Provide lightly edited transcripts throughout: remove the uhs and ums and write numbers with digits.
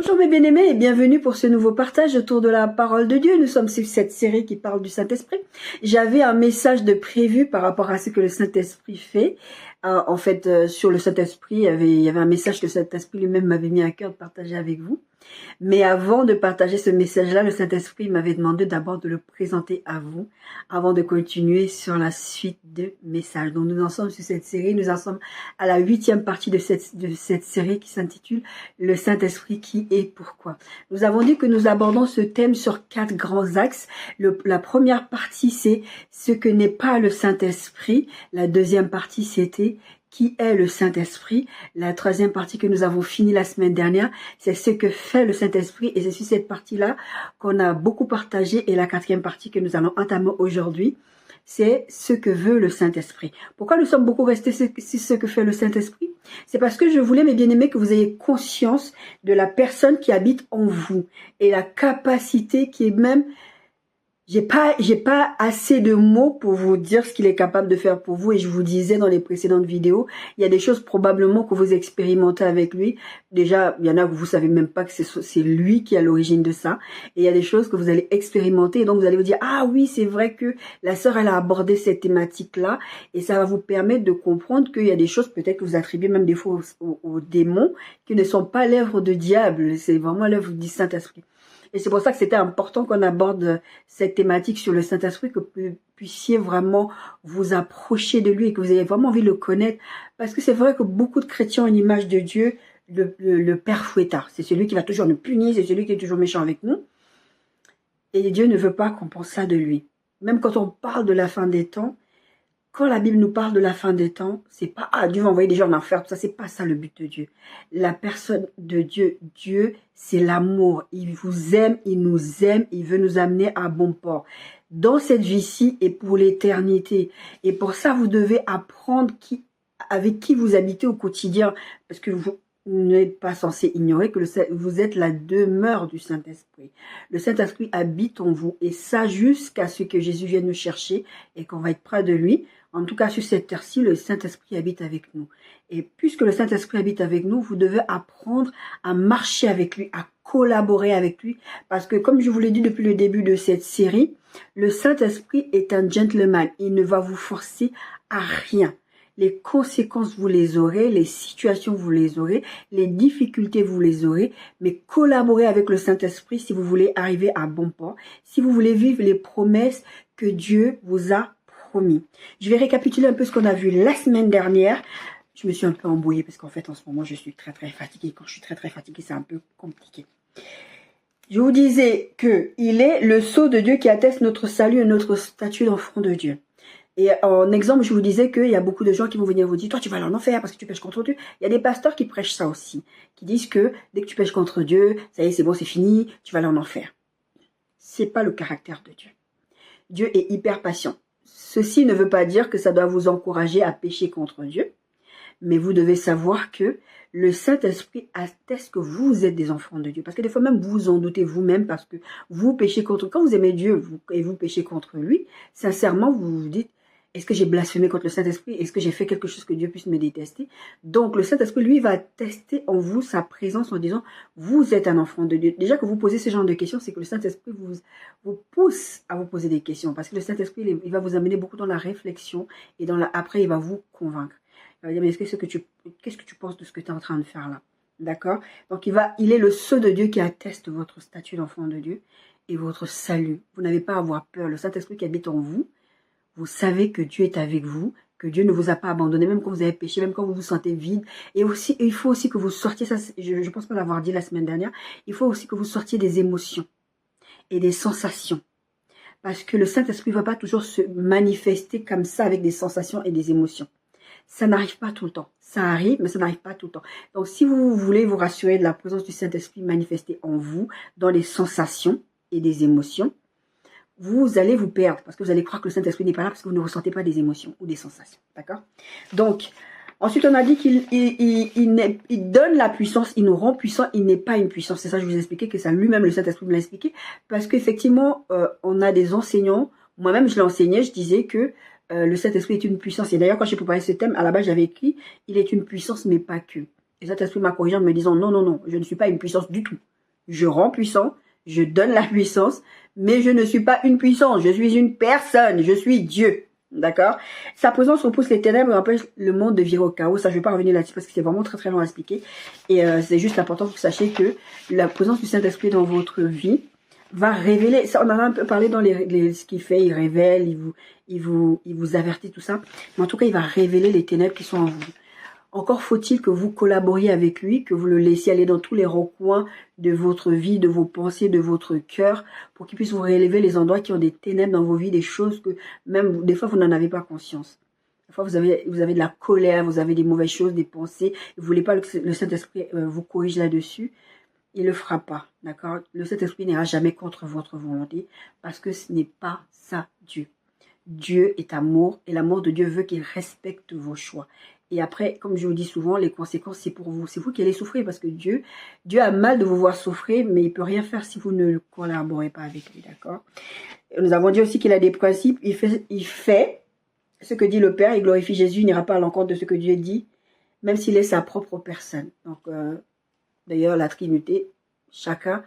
Bonjour mes bien-aimés et bienvenue pour ce nouveau partage autour de la parole de Dieu. Nous sommes sur cette série qui parle du Saint-Esprit. J'avais un message de prévu par rapport à ce que le Saint-Esprit fait. Sur le Saint-Esprit, il y avait un message que le Saint-Esprit lui-même m'avait mis à cœur de partager avec vous. Mais avant de partager ce message-là, le Saint-Esprit m'avait demandé d'abord de le présenter à vous, avant de continuer sur la suite de messages. Donc nous en sommes sur cette série, nous en sommes à la 8e partie de cette série qui s'intitule « Le Saint-Esprit qui est pourquoi ». Nous avons dit que nous abordons ce thème sur 4 grands axes. La première partie, c'est ce que n'est pas le Saint-Esprit. La deuxième partie, c'était qui est le Saint-Esprit. La troisième partie que nous avons fini la semaine dernière, c'est ce que fait le Saint-Esprit. Et c'est sur cette partie-là qu'on a beaucoup partagé. Et la quatrième partie que nous allons entamer aujourd'hui, c'est ce que veut le Saint-Esprit. Pourquoi nous sommes beaucoup restés sur ce que fait le Saint-Esprit? C'est parce que je voulais, mes bien-aimés, que vous ayez conscience de la personne qui habite en vous et la capacité qui est même... J'ai pas assez de mots pour vous dire ce qu'il est capable de faire pour vous. Et je vous disais dans les précédentes vidéos, il y a des choses probablement que vous expérimentez avec lui. Déjà, il y en a que vous savez même pas que c'est lui qui est à l'origine de ça. Et il y a des choses que vous allez expérimenter. Et donc, vous allez vous dire, ah oui, c'est vrai que la sœur, elle a abordé cette thématique-là. Et ça va vous permettre de comprendre qu'il y a des choses peut-être que vous attribuez même des fois aux démons qui ne sont pas l'œuvre de diable. C'est vraiment l'œuvre du Saint-Esprit. Et c'est pour ça que c'était important qu'on aborde cette thématique sur le Saint-Esprit, que vous puissiez vraiment vous approcher de lui et que vous ayez vraiment envie de le connaître. Parce que c'est vrai que beaucoup de chrétiens ont une image de Dieu, le Père fouettard. C'est celui qui va toujours nous punir, c'est celui qui est toujours méchant avec nous. Et Dieu ne veut pas qu'on pense ça de lui. Même quand on parle de la fin des temps, quand la Bible nous parle de la fin des temps, c'est pas « Ah, Dieu va envoyer des gens en enfer », tout ça, c'est pas ça le but de Dieu. La personne de Dieu, c'est l'amour. Il vous aime, il nous aime, il veut nous amener à bon port. Dans cette vie-ci et pour l'éternité. Et pour ça, vous devez apprendre avec qui vous habitez au quotidien. Parce que vous n'êtes pas censé ignorer que vous êtes la demeure du Saint-Esprit. Le Saint-Esprit habite en vous. Et ça, jusqu'à ce que Jésus vienne nous chercher et qu'on va être près de lui. En tout cas, sur cette terre-ci, le Saint-Esprit habite avec nous. Et puisque le Saint-Esprit habite avec nous, vous devez apprendre à marcher avec lui, à collaborer avec lui. Parce que, comme je vous l'ai dit depuis le début de cette série, le Saint-Esprit est un gentleman. Il ne va vous forcer à rien. Les conséquences, vous les aurez, les situations, vous les aurez, les difficultés, vous les aurez. Mais collaborez avec le Saint-Esprit si vous voulez arriver à bon port, si vous voulez vivre les promesses que Dieu vous a promis. Je vais récapituler un peu ce qu'on a vu la semaine dernière. Je me suis un peu embrouillée parce qu'en fait, en ce moment, je suis très fatiguée. Quand je suis très fatiguée, c'est un peu compliqué. Je vous disais qu'il est le sceau de Dieu qui atteste notre salut et notre statut d'enfant de Dieu. Et en exemple, je vous disais qu'il y a beaucoup de gens qui vont venir vous dire, toi, tu vas aller en enfer parce que tu pêches contre Dieu. Il y a des pasteurs qui prêchent ça aussi, qui disent que dès que tu pêches contre Dieu, ça y est, c'est bon, c'est fini, tu vas aller en enfer. C'est pas le caractère de Dieu. Dieu est hyper patient. Ceci ne veut pas dire que ça doit vous encourager à pécher contre Dieu, mais vous devez savoir que le Saint-Esprit atteste que vous êtes des enfants de Dieu. Parce que des fois même, vous vous en doutez vous-même parce que vous péchez contre... Quand vous aimez Dieu et vous péchez contre lui, sincèrement, vous vous dites, est-ce que j'ai blasphémé contre le Saint-Esprit? Est-ce que j'ai fait quelque chose que Dieu puisse me détester? Donc, le Saint-Esprit, lui, va tester en vous sa présence en disant, vous êtes un enfant de Dieu. Déjà que vous posez ce genre de questions, c'est que le Saint-Esprit vous pousse à vous poser des questions. Parce que le Saint-Esprit, il va vous amener beaucoup dans la réflexion et après, il va vous convaincre. Il va dire, mais qu'est-ce que tu penses de ce que tu es en train de faire là? D'accord? Donc, il est le sceau de Dieu qui atteste votre statut d'enfant de Dieu et votre salut. Vous n'avez pas à avoir peur. Le Saint-Esprit qui habite en vous, vous savez que Dieu est avec vous, que Dieu ne vous a pas abandonné, même quand vous avez péché, même quand vous vous sentez vide. Et aussi, il faut aussi que vous sortiez, ça, je pense pas l'avoir dit la semaine dernière, il faut aussi que vous sortiez des émotions et des sensations. Parce que le Saint-Esprit ne va pas toujours se manifester comme ça avec des sensations et des émotions. Ça n'arrive pas tout le temps. Ça arrive, mais ça n'arrive pas tout le temps. Donc, si vous voulez vous rassurer de la présence du Saint-Esprit manifestée en vous, dans les sensations et des émotions, vous allez vous perdre parce que vous allez croire que le Saint-Esprit n'est pas là parce que vous ne ressentez pas des émotions ou des sensations. D'accord? Donc, ensuite, on a dit qu'il donne la puissance, il nous rend puissants, il n'est pas une puissance. C'est ça que je vous ai expliqué, que ça lui-même, le Saint-Esprit me l'a expliqué. Parce qu'effectivement, on a des enseignants, moi-même je l'enseignais, je disais que le Saint-Esprit est une puissance. Et d'ailleurs, quand j'ai préparé ce thème, à la base, j'avais écrit, il est une puissance, mais pas que. Et le Saint-Esprit m'a corrigé en me disant, non, je ne suis pas une puissance du tout. je rends puissant, je donne la puissance, mais je ne suis pas une puissance, je suis une personne, je suis Dieu. D'accord? Sa présence repousse les ténèbres et empêche le monde de virer au chaos. Ça, je vais pas revenir là-dessus parce que c'est vraiment très très long à expliquer. Et c'est juste important que vous sachiez que la présence du Saint-Esprit dans votre vie va révéler. Ça, on en a un peu parlé dans ce qu'il fait. Il révèle, il vous avertit, tout ça. Mais en tout cas, il va révéler les ténèbres qui sont en vous. Encore faut-il que vous collaboriez avec lui, que vous le laissiez aller dans tous les recoins de votre vie, de vos pensées, de votre cœur, pour qu'il puisse vous relever les endroits qui ont des ténèbres dans vos vies, des choses que même des fois vous n'en avez pas conscience. Des fois vous avez de la colère, vous avez des mauvaises choses, des pensées, vous voulez pas que le Saint-Esprit vous corrige là-dessus. Il le fera pas, d'accord? Le Saint-Esprit n'ira jamais contre votre volonté, parce que ce n'est pas ça Dieu. Dieu est amour, et l'amour de Dieu veut qu'il respecte vos choix. Et après, comme je vous dis souvent, les conséquences, c'est pour vous. C'est vous qui allez souffrir parce que Dieu a mal de vous voir souffrir, mais il ne peut rien faire si vous ne collaborez pas avec lui, d'accord? Nous avons dit aussi qu'il a des principes. Il fait ce que dit le Père, il glorifie Jésus, il n'ira pas à l'encontre de ce que Dieu dit, même s'il est sa propre personne. Donc, d'ailleurs, la Trinité, chacun,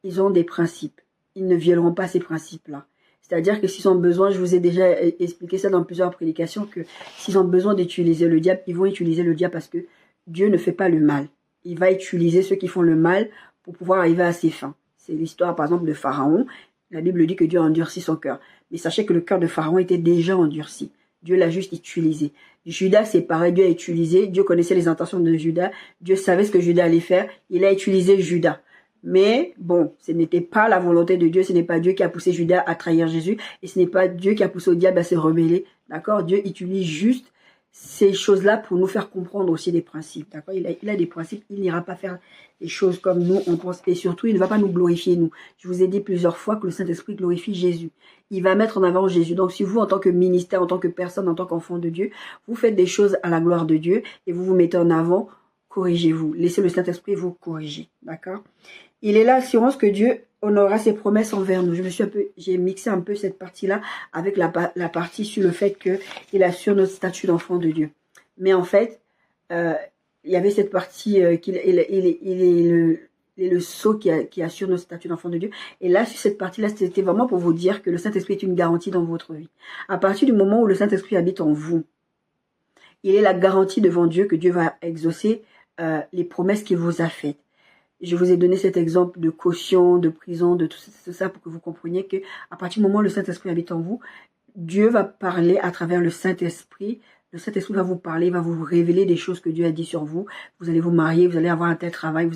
ils ont des principes. Ils ne violeront pas ces principes-là. C'est-à-dire que s'ils ont besoin, je vous ai déjà expliqué ça dans plusieurs prédications, que s'ils ont besoin d'utiliser le diable, ils vont utiliser le diable parce que Dieu ne fait pas le mal. Il va utiliser ceux qui font le mal pour pouvoir arriver à ses fins. C'est l'histoire, par exemple, de Pharaon. La Bible dit que Dieu a endurci son cœur. Mais sachez que le cœur de Pharaon était déjà endurci. Dieu l'a juste utilisé. Judas, c'est pareil, Dieu a utilisé. Dieu connaissait les intentions de Judas. Dieu savait ce que Judas allait faire. Il a utilisé Judas. Mais bon, ce n'était pas la volonté de Dieu, ce n'est pas Dieu qui a poussé Judas à trahir Jésus, et ce n'est pas Dieu qui a poussé au diable à se rebeller, d'accord? Dieu utilise juste ces choses-là pour nous faire comprendre aussi des principes, d'accord? Il a des principes, il n'ira pas faire les choses comme nous, on pense, et surtout, il ne va pas nous glorifier, nous. Je vous ai dit plusieurs fois que le Saint-Esprit glorifie Jésus. Il va mettre en avant Jésus. Donc, si vous, en tant que ministère, en tant que personne, en tant qu'enfant de Dieu, vous faites des choses à la gloire de Dieu, et vous vous mettez en avant, corrigez-vous. Laissez le Saint-Esprit vous corriger, d'accord? Il est l'assurance que Dieu honorera ses promesses envers nous. J'ai mixé un peu cette partie-là avec la partie sur le fait qu'il assure notre statut d'enfant de Dieu. Mais en fait, il y avait cette partie qu'il est le sceau qui assure notre statut d'enfant de Dieu. Et là, sur cette partie-là, c'était vraiment pour vous dire que le Saint-Esprit est une garantie dans votre vie. À partir du moment où le Saint-Esprit habite en vous, il est la garantie devant Dieu que Dieu va exaucer les promesses qu'il vous a faites. Je vous ai donné cet exemple de caution, de prison, de tout ça pour que vous compreniez que à partir du moment où le Saint-Esprit habite en vous, Dieu va parler à travers le Saint-Esprit. Le Saint-Esprit va vous parler, va vous révéler des choses que Dieu a dit sur vous. Vous allez vous marier, vous allez avoir un tel travail,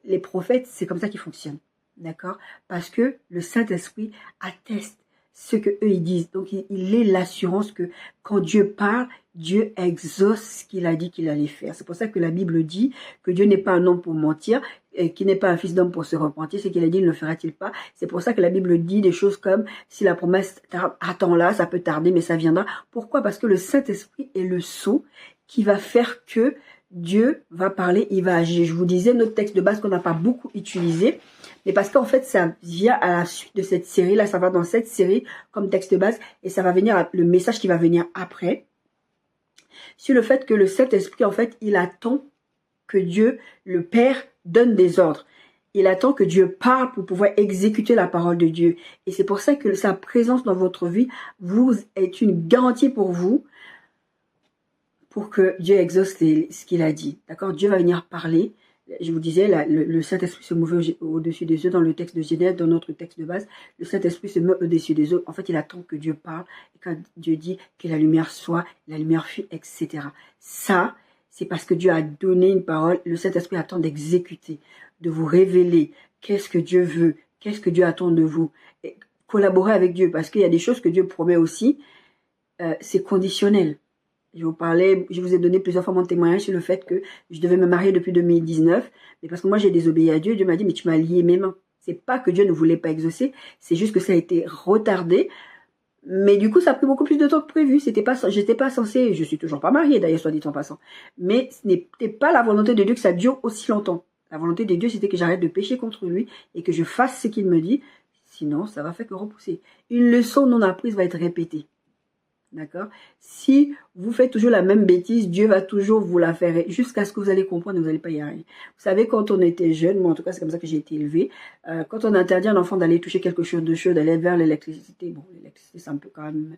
les prophètes, c'est comme ça qu'ils fonctionnent. D'accord? Parce que le Saint-Esprit atteste ce que eux ils disent. Donc il est l'assurance que quand Dieu parle, Dieu exauce ce qu'il a dit qu'il allait faire. C'est pour ça que la Bible dit que Dieu n'est pas un homme pour mentir, et qu'il n'est pas un fils d'homme pour se repentir. Ce qu'il a dit, ne le fera-t-il pas? C'est pour ça que la Bible dit des choses comme si la promesse tarde, attends là, ça peut tarder, mais ça viendra. Pourquoi? Parce que le Saint-Esprit est le sceau qui va faire que Dieu va parler, il va agir. Je vous disais notre texte de base qu'on n'a pas beaucoup utilisé, mais parce qu'en fait ça vient à la suite de cette série, là ça va dans cette série comme texte de base, et ça va venir, le message qui va venir après, sur le fait que le Saint-Esprit en fait il attend que Dieu, le Père, donne des ordres. Il attend que Dieu parle pour pouvoir exécuter la parole de Dieu. Et c'est pour ça que sa présence dans votre vie vous est une garantie pour vous, pour que Dieu exauce ce qu'il a dit. D'accord? Dieu va venir parler. Je vous disais, le Saint-Esprit se mouvait au-dessus des eaux dans le texte de Genèse, dans notre texte de base. Le Saint-Esprit se meut au-dessus des eaux. En fait, il attend que Dieu parle. Et quand Dieu dit que la lumière soit, la lumière fut, etc. Ça, c'est parce que Dieu a donné une parole. Le Saint-Esprit attend d'exécuter, de vous révéler qu'est-ce que Dieu veut, qu'est-ce que Dieu attend de vous. Et collaborer avec Dieu, parce qu'il y a des choses que Dieu promet aussi. C'est conditionnel. Je vous ai donné plusieurs fois mon témoignage sur le fait que je devais me marier depuis 2019. Mais parce que moi, j'ai désobéi à Dieu. Dieu m'a dit, mais tu m'as lié mes mains. C'est pas que Dieu ne voulait pas exaucer. C'est juste que ça a été retardé. Mais du coup, ça a pris beaucoup plus de temps que prévu. J'étais pas censée, je suis toujours pas mariée d'ailleurs, soit dit en passant. Mais ce n'était pas la volonté de Dieu que ça dure aussi longtemps. La volonté de Dieu, c'était que j'arrête de pécher contre lui et que je fasse ce qu'il me dit. Sinon, ça va faire que repousser. Une leçon non apprise va être répétée. D'accord? Si vous faites toujours la même bêtise, Dieu va toujours vous la faire jusqu'à ce que vous allez comprendre que vous n'allez pas y arriver. Vous savez, quand on était jeune, moi en tout cas c'est comme ça que j'ai été élevée, quand on interdit à un enfant d'aller toucher quelque chose de chaud, d'aller vers l'électricité, bon, l'électricité c'est un peu quand même...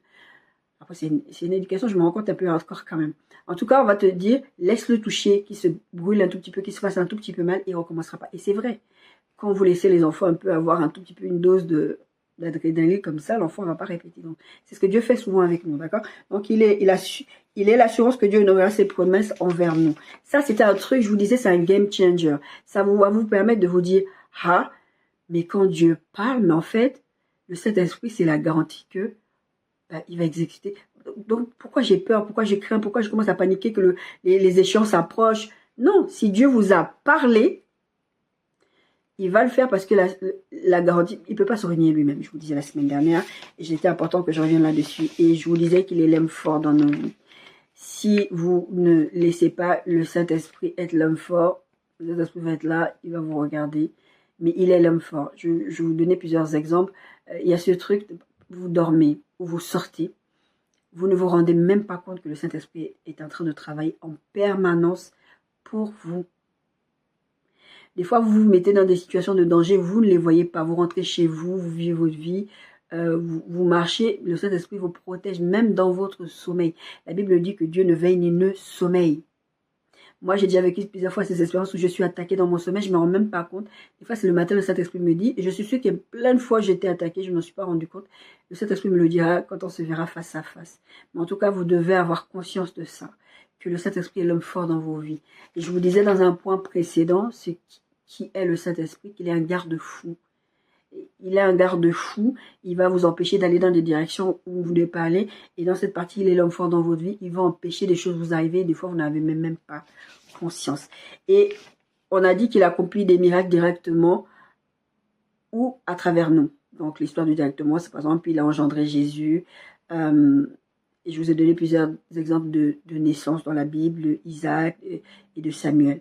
Après c'est une éducation, je me rends compte un peu hardcore quand même. En tout cas, on va te dire, laisse-le toucher, qu'il se brûle un tout petit peu, qu'il se fasse un tout petit peu mal et il ne recommencera pas. Et c'est vrai, quand vous laissez les enfants un peu avoir un tout petit peu une dose d'adrénaline comme ça, l'enfant ne va pas répéter. Donc, c'est ce que Dieu fait souvent avec nous, d'accord? Donc, il est l'assurance que Dieu honorera ses promesses envers nous. Ça, c'était un truc, je vous disais, c'est un game changer. Ça va vous permettre de vous dire, ah, mais quand Dieu parle, mais en fait, le Saint-Esprit, c'est la garantie que il va exécuter. Donc, pourquoi j'ai peur? Pourquoi je crains? Pourquoi je commence à paniquer que les échéances s'approchent? Non, si Dieu vous a parlé, il va le faire parce que la garantie, il ne peut pas se renier lui-même. Je vous disais la semaine dernière, et j'étais important que je revienne là-dessus. Et je vous disais qu'il est l'homme fort dans nos vies. Si vous ne laissez pas le Saint-Esprit être l'homme fort, le Saint-Esprit va être là, il va vous regarder. Mais il est l'homme fort. Je vais vous donner plusieurs exemples. Il y a ce truc, vous dormez ou vous sortez. Vous ne vous rendez même pas compte que le Saint-Esprit est en train de travailler en permanence pour vous. Des fois, vous vous mettez dans des situations de danger, vous ne les voyez pas. Vous rentrez chez vous, vous vivez votre vie, vous marchez. Le Saint-Esprit vous protège même dans votre sommeil. La Bible dit que Dieu ne veille ni ne sommeille. Moi, j'ai déjà vécu plusieurs fois ces expériences où je suis attaquée dans mon sommeil, je ne me rends même pas compte. Des fois, c'est le matin, le Saint-Esprit me dit, et je suis sûre qu'il y a plein de fois j'étais attaquée, je ne m'en suis pas rendu compte. Le Saint-Esprit me le dira quand on se verra face à face. Mais en tout cas, vous devez avoir conscience de ça, que le Saint-Esprit est l'homme fort dans vos vies. Et je vous disais dans un point précédent, c'est qui est le Saint-Esprit, qu'il est un garde-fou. Il est un garde-fou, il va vous empêcher d'aller dans des directions où vous voulez pas aller. Et dans cette partie, il est l'homme fort dans votre vie. Il va empêcher des choses de vous arriver. Des fois, vous n'avez même pas conscience. Et on a dit qu'il accomplit des miracles directement ou à travers nous. Donc, l'histoire du directement, c'est par exemple, il a engendré Jésus. Et je vous ai donné plusieurs exemples de naissance dans la Bible, Isaac et de Samuel.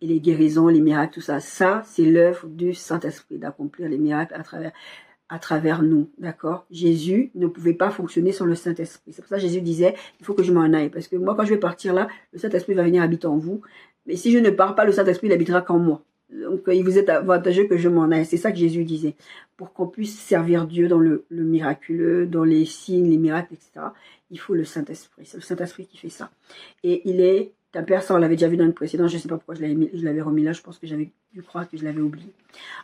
Et les guérisons, les miracles, tout ça. Ça, c'est l'œuvre du Saint-Esprit, d'accomplir les miracles à travers nous, d'accord? Jésus ne pouvait pas fonctionner sans le Saint-Esprit. C'est pour ça que Jésus disait, il faut que je m'en aille. Parce que moi, quand je vais partir là, le Saint-Esprit va venir habiter en vous. Mais si je ne pars pas, le Saint-Esprit, il habitera qu'en moi. Donc, il vous est avantageux que je m'en aille. C'est ça que Jésus disait. Pour qu'on puisse servir Dieu dans le miraculeux, dans les signes, les miracles, etc., il faut le Saint-Esprit. C'est le Saint-Esprit qui fait ça. Et il est un père, ça on l'avait déjà vu dans le précédent, je ne sais pas pourquoi je l'avais remis là, je pense que j'avais dû croire que je l'avais oublié.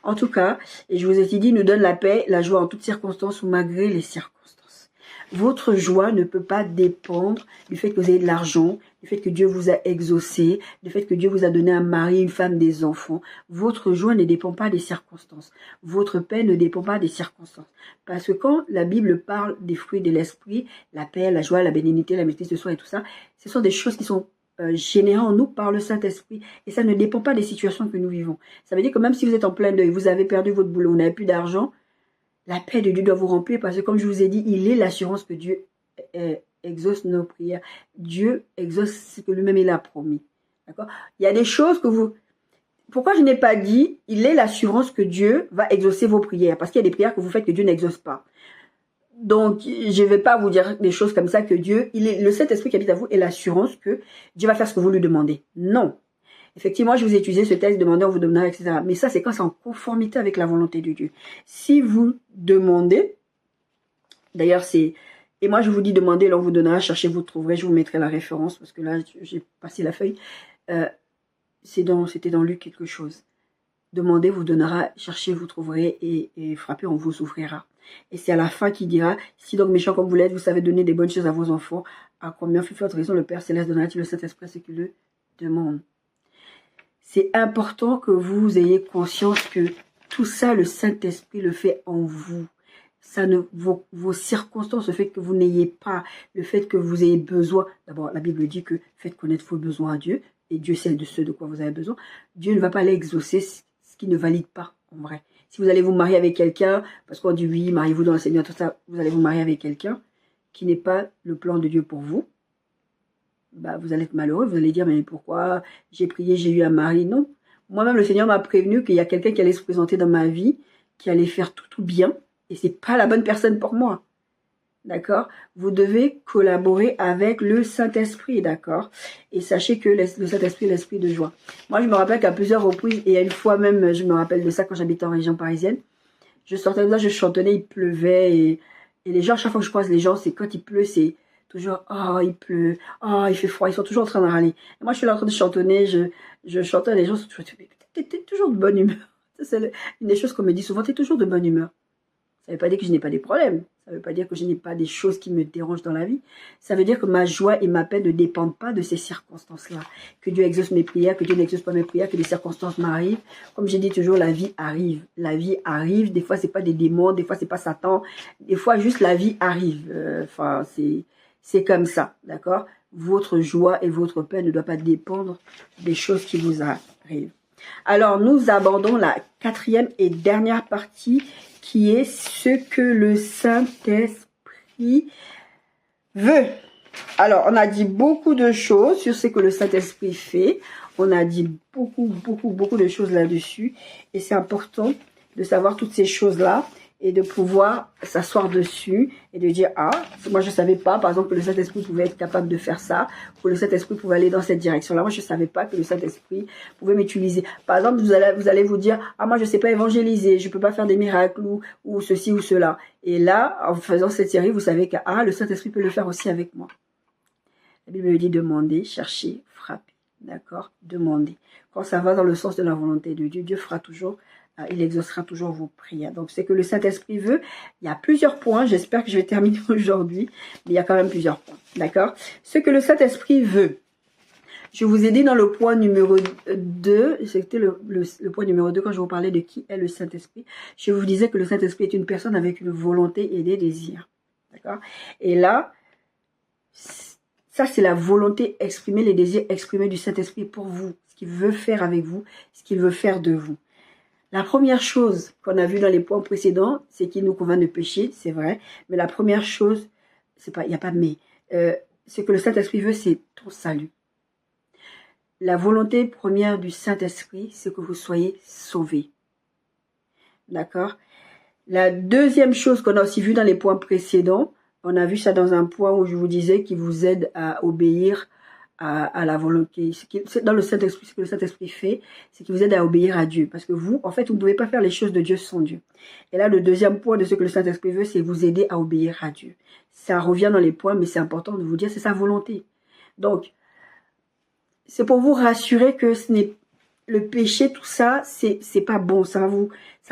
En tout cas, et je vous ai dit, il nous donne la paix, la joie en toutes circonstances ou malgré les circonstances. Votre joie ne peut pas dépendre du fait que vous ayez de l'argent, du fait que Dieu vous a exaucé, du fait que Dieu vous a donné un mari, une femme, des enfants. Votre joie ne dépend pas des circonstances. Votre paix ne dépend pas des circonstances. Parce que quand la Bible parle des fruits de l'esprit, la paix, la joie, la bénignité, la maîtrise de soi et tout ça, ce sont des choses qui sont généré en nous par le Saint-Esprit. Et ça ne dépend pas des situations que nous vivons. Ça veut dire que même si vous êtes en plein deuil, vous avez perdu votre boulot, vous n'avez plus d'argent, la paix de Dieu doit vous remplir parce que comme je vous ai dit, il est l'assurance que Dieu exauce nos prières. Dieu exauce ce que lui-même il a promis. D'accord? Il y a des choses que vous... Pourquoi je n'ai pas dit, il est l'assurance que Dieu va exaucer vos prières? Parce qu'il y a des prières que vous faites que Dieu n'exauce pas. Donc, je ne vais pas vous dire des choses comme ça que Dieu, le Saint-Esprit qui habite à vous est l'assurance que Dieu va faire ce que vous lui demandez. Non. Effectivement, je vous ai utilisé ce texte, demandez, on vous donnera, etc. Mais ça, c'est quand c'est en conformité avec la volonté de Dieu. Si vous demandez, d'ailleurs, c'est... Et moi, je vous dis demandez, là, on vous donnera, cherchez, vous trouverez, je vous mettrai la référence, parce que là, j'ai passé la feuille. C'était dans Luc quelque chose. Demandez, vous donnera, cherchez, vous trouverez, et frappez, on vous ouvrira. Et c'est à la fin qu'il dira, si donc méchant comme vous l'êtes, vous savez donner des bonnes choses à vos enfants, à combien plus forte raison le Père Céleste donnera-t-il le Saint-Esprit à ceux qui le demandent. C'est important que vous ayez conscience que tout ça, le Saint-Esprit le fait en vous. Ça ne, vos circonstances, le fait que vous n'ayez pas, le fait que vous ayez besoin. D'abord, la Bible dit que faites connaître vos besoins à Dieu, et Dieu sait de ce de quoi vous avez besoin. Dieu ne va pas aller exaucer ce qui ne valide pas, en vrai. Si vous allez vous marier avec quelqu'un, parce qu'on dit oui, mariez-vous dans le Seigneur, tout ça, vous allez vous marier avec quelqu'un qui n'est pas le plan de Dieu pour vous, bah, vous allez être malheureux, vous allez dire, mais pourquoi j'ai prié, j'ai eu un mari? Non. Moi-même, le Seigneur m'a prévenu qu'il y a quelqu'un qui allait se présenter dans ma vie, qui allait faire tout bien, et c'est pas la bonne personne pour moi. d'accord? Vous devez collaborer avec le Saint-Esprit, d'accord? Et sachez que le Saint-Esprit est l'esprit de joie. Moi, je me rappelle qu'à plusieurs reprises, et à une fois même, je me rappelle de ça quand j'habitais en région parisienne, je sortais de là, je chantonnais, il pleuvait, et les gens, à chaque fois que je croise les gens, c'est quand il pleut, c'est toujours, oh, il pleut, oh, il fait froid, ils sont toujours en train de râler. Et moi, je suis là en train de chantonner, je chantonne, les gens sont toujours, t'es toujours de bonne humeur. C'est une des choses qu'on me dit souvent, t'es toujours de bonne humeur. Ça ne veut pas dire que je n'ai pas des problèmes. Ça ne veut pas dire que je n'ai pas des choses qui me dérangent dans la vie. Ça veut dire que ma joie et ma paix ne dépendent pas de ces circonstances-là. Que Dieu exauce mes prières, que Dieu n'exauce pas mes prières, que les circonstances m'arrivent. Comme j'ai dit toujours, la vie arrive. La vie arrive. Des fois, ce n'est pas des démons. Des fois, ce n'est pas Satan. Des fois, juste la vie arrive. Enfin, c'est comme ça. D'accord? Votre joie et votre paix ne doivent pas dépendre des choses qui vous arrivent. Alors, nous abordons la 4e et dernière partie qui est ce que le Saint-Esprit veut. Alors, on a dit beaucoup de choses sur ce que le Saint-Esprit fait. On a dit beaucoup de choses là-dessus. Et c'est important de savoir toutes ces choses-là et de pouvoir s'asseoir dessus et de dire, ah, moi je ne savais pas, par exemple, que le Saint-Esprit pouvait être capable de faire ça, que le Saint-Esprit pouvait aller dans cette direction-là. Moi, je ne savais pas que le Saint-Esprit pouvait m'utiliser. Par exemple, vous allez vous dire, ah, moi je ne sais pas évangéliser, je ne peux pas faire des miracles ou ceci ou cela. Et là, en faisant cette série, vous savez que, ah, le Saint-Esprit peut le faire aussi avec moi. La Bible me dit demander, chercher, frapper. D'accord? Demander. Quand ça va dans le sens de la volonté de Dieu, Dieu fera toujours, il exaucera toujours vos prières. Donc, c'est que le Saint-Esprit veut. Il y a plusieurs points. J'espère que je vais terminer aujourd'hui. Mais il y a quand même plusieurs points. D'accord? Ce que le Saint-Esprit veut. Je vous ai dit dans le point numéro 2, c'était le point numéro 2 quand je vous parlais de qui est le Saint-Esprit. Je vous disais que le Saint-Esprit est une personne avec une volonté et des désirs. D'accord? Et là, ça, c'est la volonté exprimée, les désirs exprimés du Saint-Esprit pour vous. Ce qu'il veut faire avec vous, ce qu'il veut faire de vous. La première chose qu'on a vue dans les points précédents, c'est qu'il nous convainc de pécher, c'est vrai. Mais la première chose, il n'y a pas mais. Ce que le Saint-Esprit veut, c'est ton salut. La volonté première du Saint-Esprit, c'est que vous soyez sauvés. D'accord? La deuxième chose qu'on a aussi vue dans les points précédents, on a vu ça dans un point où je vous disais qu'il vous aide à obéir à la volonté. Dans le Saint-Esprit, ce que le Saint-Esprit fait, c'est qu'il vous aide à obéir à Dieu. Parce que vous, en fait, vous ne pouvez pas faire les choses de Dieu sans Dieu. Et là, le deuxième point de ce que le Saint-Esprit veut, c'est vous aider à obéir à Dieu. Ça revient dans les points, mais c'est important de vous dire, c'est sa volonté. Donc, c'est pour vous rassurer que ce n'est le péché, tout ça, c'est pas bon. Ça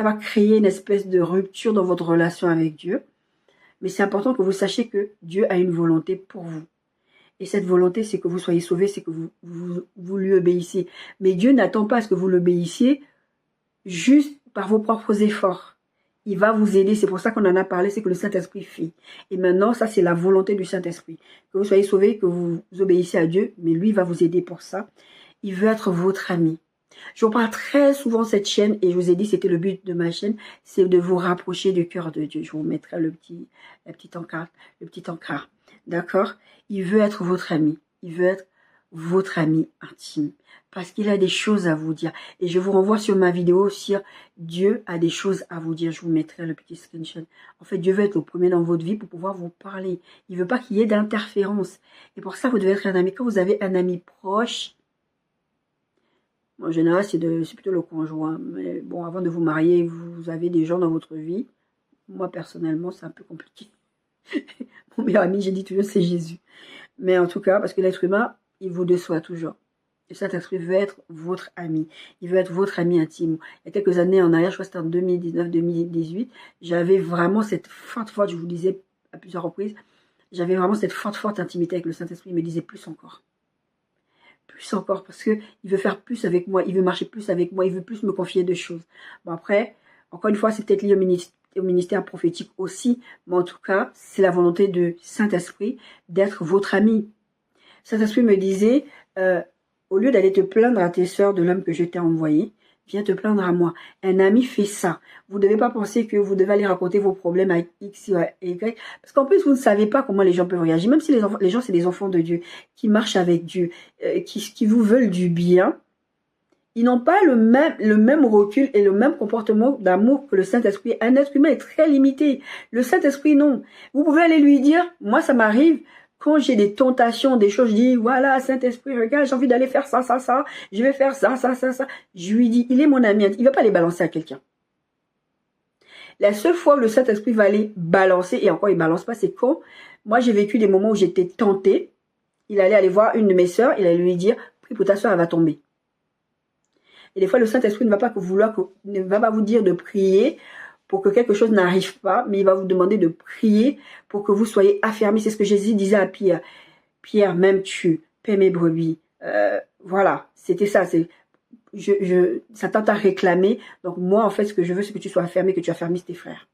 va créer une espèce de rupture dans votre relation avec Dieu. Mais c'est important que vous sachiez que Dieu a une volonté pour vous. Et cette volonté, c'est que vous soyez sauvés, c'est que vous lui obéissiez. Mais Dieu n'attend pas à ce que vous l'obéissiez juste par vos propres efforts. Il va vous aider. C'est pour ça qu'on en a parlé, c'est que le Saint-Esprit fait. Et maintenant, ça, c'est la volonté du Saint-Esprit. Que vous soyez sauvés, que vous obéissiez à Dieu, mais lui, il va vous aider pour ça. Il veut être votre ami. Je vous parle très souvent de cette chaîne et je vous ai dit, c'était le but de ma chaîne, c'est de vous rapprocher du cœur de Dieu. Je vous mettrai le petit encart. D'accord? Il veut être votre ami. Il veut être votre ami intime. Parce qu'il a des choses à vous dire. Et je vous renvoie sur ma vidéo sur Dieu a des choses à vous dire. Je vous mettrai le petit screenshot. En fait, Dieu veut être le premier dans votre vie pour pouvoir vous parler. Il veut pas qu'il y ait d'interférence. Et pour ça, vous devez être un ami. Quand vous avez un ami proche, en général, c'est plutôt le conjoint. Mais bon, avant de vous marier, vous avez des gens dans votre vie. Moi, personnellement, c'est un peu compliqué. Mon meilleur ami, j'ai dit toujours, c'est Jésus. Mais en tout cas, parce que l'être humain, il vous déçoit toujours. Le Saint-Esprit veut être votre ami. Il veut être votre ami intime. Il y a quelques années en arrière, je crois que c'était en 2019-2018, j'avais vraiment cette forte, je vous disais à plusieurs reprises, j'avais vraiment cette forte intimité avec le Saint-Esprit. Il me disait plus encore. Plus encore, parce qu'il veut faire plus avec moi, il veut marcher plus avec moi, il veut plus me confier de choses. Bon après, encore une fois, c'est peut-être lié au ministère prophétique aussi, mais en tout cas, c'est la volonté du Saint-Esprit d'être votre ami. Saint-Esprit me disait, au lieu d'aller te plaindre à tes sœurs de l'homme que je t'ai envoyé, viens te plaindre à moi. Un ami fait ça. Vous ne devez pas penser que vous devez aller raconter vos problèmes à X ou à Y. Parce qu'en plus, vous ne savez pas comment les gens peuvent réagir. Même si les gens, c'est des enfants de Dieu, qui marchent avec Dieu, qui vous veulent du bien. ils n'ont pas le même recul et le même comportement d'amour que le Saint-Esprit. Un être humain est très limité. Le Saint-Esprit, non. Vous pouvez aller lui dire, moi ça m'arrive, quand j'ai des tentations, des choses, je dis, voilà, Saint-Esprit, regarde, j'ai envie d'aller faire ça, ça, ça, je vais faire ça, ça, ça, ça. Je lui dis, il est mon ami, il ne va pas les balancer à quelqu'un. La seule fois où le Saint-Esprit va aller balancer, et encore il ne balance pas, c'est quand moi j'ai vécu des moments où j'étais tentée, il allait aller voir une de mes sœurs, il allait lui dire, prie pour ta sœur, elle va tomber. Et des fois, le Saint-Esprit ne va pas vous dire de prier pour que quelque chose n'arrive pas, mais il va vous demander de prier pour que vous soyez affermis. C'est ce que Jésus disait à Pierre. Pierre, même tu paie mes brebis. Voilà, c'était ça. Ça tente à réclamer. Donc moi, en fait, ce que je veux, c'est que tu sois affermi, que tu affermisses tes frères.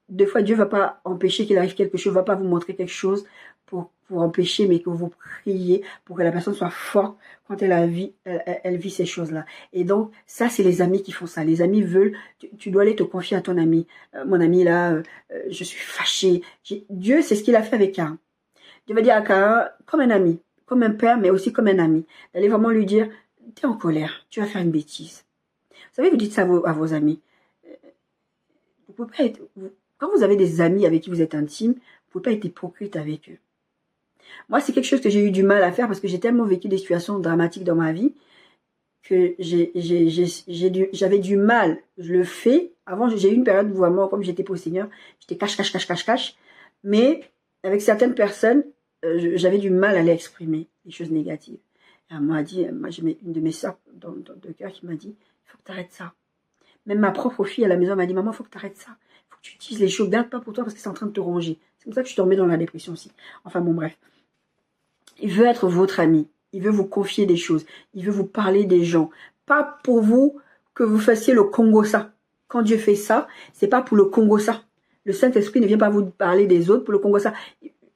Deux fois, Dieu ne va pas empêcher qu'il arrive quelque chose, ne va pas vous montrer quelque chose pour empêcher, mais que vous priez pour que la personne soit forte quand elle vit ces choses-là. Et donc, ça, c'est les amis qui font ça. Les amis veulent, tu dois aller te confier à ton ami. Mon ami, là, je suis fâchée. Dieu, c'est ce qu'il a fait avec Cain. Dieu va dire à Cain, comme un ami, comme un père, mais aussi comme un ami. D'aller vraiment lui dire, tu es en colère, tu vas faire une bêtise. Vous savez, vous dites ça à vos amis. Vous pouvez pas être... Quand vous avez des amis avec qui vous êtes intime, vous ne pouvez pas être hypocrite avec eux. Moi, c'est quelque chose que j'ai eu du mal à faire parce que j'ai tellement vécu des situations dramatiques dans ma vie que j'avais du mal. Je le fais. Avant, j'ai eu une période où vraiment, comme j'étais pour le Seigneur, j'étais cache. Mais avec certaines personnes, j'avais du mal à les exprimer, les choses négatives. Et elle m'a dit, j'ai une de mes soeurs de cœur qui m'a dit, il faut que tu arrêtes ça. Même ma propre fille à la maison m'a dit, maman, il faut que tu arrêtes ça. Il faut que tu utilises les choses, garde pas pour toi parce que c'est en train de te ronger. C'est comme ça que je suis tombée dans la dépression aussi. Enfin bon, bref. Il veut être votre ami. Il veut vous confier des choses. Il veut vous parler des gens. Pas pour vous que vous fassiez le Congo ça. Quand Dieu fait ça, c'est pas pour le Congo ça. Le Saint-Esprit ne vient pas vous parler des autres pour le Congo ça.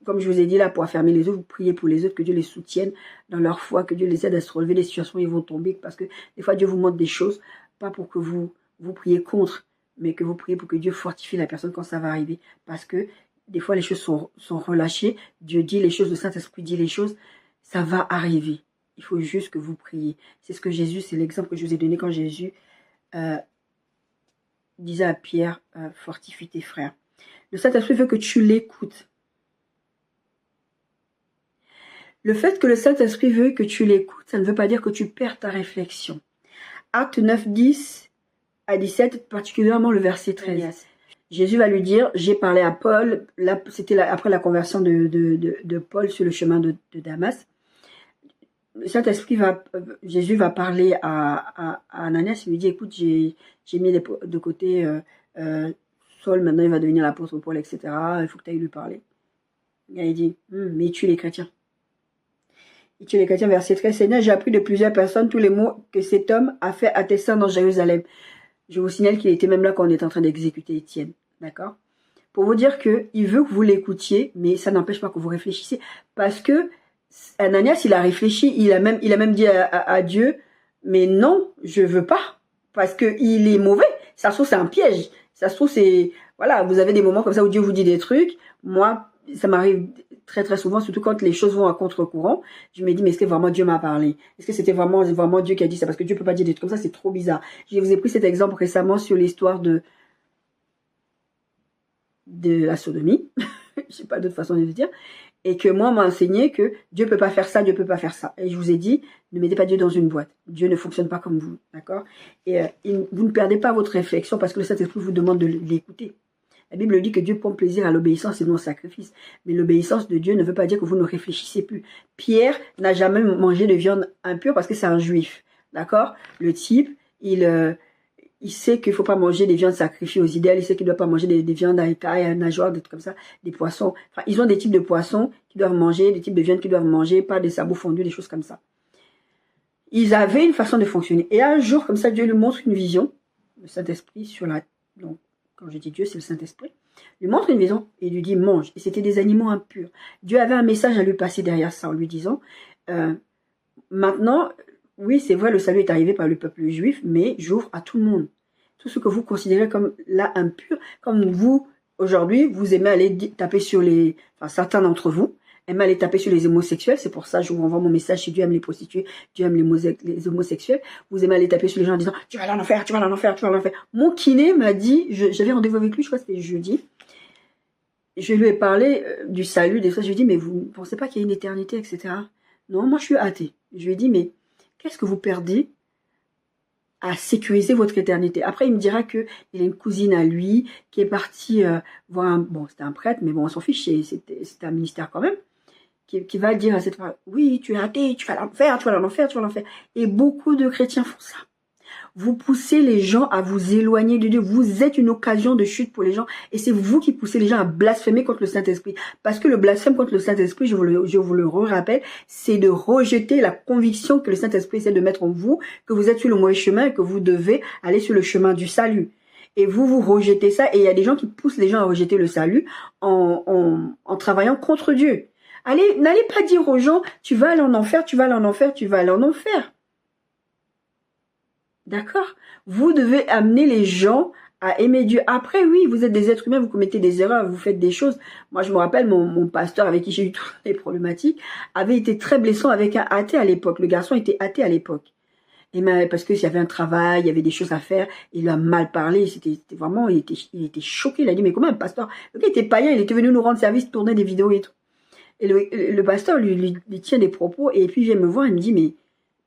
Comme je vous ai dit là, pour affermir les autres, vous priez pour les autres, que Dieu les soutienne dans leur foi, que Dieu les aide à se relever des situations où ils vont tomber. Parce que des fois, Dieu vous montre des choses, pas pour que vous priez contre, mais que vous priez pour que Dieu fortifie la personne quand ça va arriver. Parce que des fois, les choses sont relâchées. Dieu dit les choses, le Saint-Esprit dit les choses. Ça va arriver. Il faut juste que vous priez. C'est ce que Jésus, c'est l'exemple que je vous ai donné quand Jésus disait à Pierre, fortifie tes frères. Le Saint-Esprit veut que tu l'écoutes. Le fait que le Saint-Esprit veut que tu l'écoutes, ça ne veut pas dire que tu perds ta réflexion. Acte 9, 10 à 17, particulièrement le verset 13. Jésus va lui dire, j'ai parlé à Paul, c'était après la conversion de Paul sur le chemin de Damas. Le Saint-Esprit Jésus va parler à Ananias, il lui dit, écoute, j'ai mis de côté Saul, maintenant il va devenir l'apôtre Paul, etc. Il faut que tu ailles lui parler. Et il dit, mais il tue les chrétiens. Il tue les chrétiens, verset 13. Seigneur, j'ai appris de plusieurs personnes tous les mots que cet homme a fait à tes saints dans Jérusalem. Je vous signale qu'il était même là quand on est en train d'exécuter Étienne. D'accord? Pour vous dire qu'il veut que vous l'écoutiez, mais ça n'empêche pas que vous réfléchissiez. Parce que Ananias, il a réfléchi, il a même dit à Dieu, mais non, je veux pas. Parce qu'il est mauvais. Ça se trouve, c'est un piège. Ça se trouve, c'est... Voilà, vous avez des moments comme ça où Dieu vous dit des trucs. Moi, ça m'arrive très très souvent, surtout quand les choses vont à contre-courant. Je me dis, mais est-ce que vraiment Dieu m'a parlé? Est-ce que c'était vraiment Dieu qui a dit ça? Parce que Dieu peut pas dire des trucs comme ça, c'est trop bizarre. Je vous ai pris cet exemple récemment sur l'histoire de la sodomie. Je sais pas d'autre façon de le dire. Et que moi, on m'a enseigné que Dieu peut pas faire ça, Dieu peut pas faire ça. Et je vous ai dit, ne mettez pas Dieu dans une boîte. Dieu ne fonctionne pas comme vous, d'accord? Et vous ne perdez pas votre réflexion parce que le Saint-Esprit vous demande de l'écouter. La Bible dit que Dieu prend plaisir à l'obéissance et non au sacrifice. Mais l'obéissance de Dieu ne veut pas dire que vous ne réfléchissez plus. Pierre n'a jamais mangé de viande impure parce que c'est un juif. D'accord? Le type, il sait qu'il ne faut pas manger des viandes sacrifiées aux idèles. Il sait qu'il ne doit pas manger des viandes à écailles, à nageoires, des trucs comme ça, des poissons. Enfin, ils ont des types de poissons qu'ils doivent manger, des types de viandes qu'ils doivent manger, pas des sabots fondus, des choses comme ça. Ils avaient une façon de fonctionner. Et un jour, comme ça, Dieu lui montre une vision, le Saint-Esprit sur la... Donc, quand je dis Dieu, c'est le Saint-Esprit, lui montre une vision et lui dit mange. Et c'était des animaux impurs. Dieu avait un message à lui passer derrière ça en lui disant maintenant, oui, c'est vrai, le salut est arrivé par le peuple juif, mais j'ouvre à tout le monde. Tout ce que vous considérez comme là impur, comme vous, aujourd'hui, vous aimez aller taper sur certains d'entre vous, Elle m'a allé taper sur les homosexuels. C'est pour ça que je vous renvoie mon message. Si Dieu aime les prostituées, Dieu aime les homosexuels. Vous aimez aller taper sur les gens en disant, tu vas aller en enfer, tu vas aller en enfer, tu vas aller en enfer. Mon kiné m'a dit, j'avais rendez-vous avec lui, je crois que c'était jeudi. Je lui ai parlé du salut, des fois. Je lui ai dit, mais vous ne pensez pas qu'il y a une éternité, etc. Non, moi je suis athée. Je lui ai dit, mais qu'est-ce que vous perdez à sécuriser votre éternité? Après, il me dira qu'il a une cousine à lui qui est partie voir un... Bon, c'était un prêtre, mais bon, on s'en fiche, c'était un ministère quand même. Qui va dire à cette femme, oui, tu es athée, tu vas l'enfer, tu vas l'enfer, tu vas l'enfer. Et beaucoup de chrétiens font ça. Vous poussez les gens à vous éloigner de Dieu. Vous êtes une occasion de chute pour les gens. Et c'est vous qui poussez les gens à blasphémer contre le Saint-Esprit. Parce que le blasphème contre le Saint-Esprit, je vous le rappelle, c'est de rejeter la conviction que le Saint-Esprit essaie de mettre en vous, que vous êtes sur le mauvais chemin et que vous devez aller sur le chemin du salut. Et vous rejetez ça. Et il y a des gens qui poussent les gens à rejeter le salut en travaillant contre Dieu. N'allez pas dire aux gens, tu vas aller en enfer, tu vas aller en enfer, tu vas aller en enfer. D'accord? Vous devez amener les gens à aimer Dieu. Après, oui, vous êtes des êtres humains, vous commettez des erreurs, vous faites des choses. Moi, je me rappelle, mon pasteur avec qui j'ai eu toutes les problématiques avait été très blessant avec un athée à l'époque. Le garçon était athée à l'époque. Parce qu'il y avait un travail, il y avait des choses à faire, il a mal parlé, c'était vraiment, il était choqué. Il a dit, mais comment un pasteur? Le gars était païen, il était venu nous rendre service, tourner des vidéos et tout. Et le pasteur lui tient des propos et puis il vient me voir et me dit, mais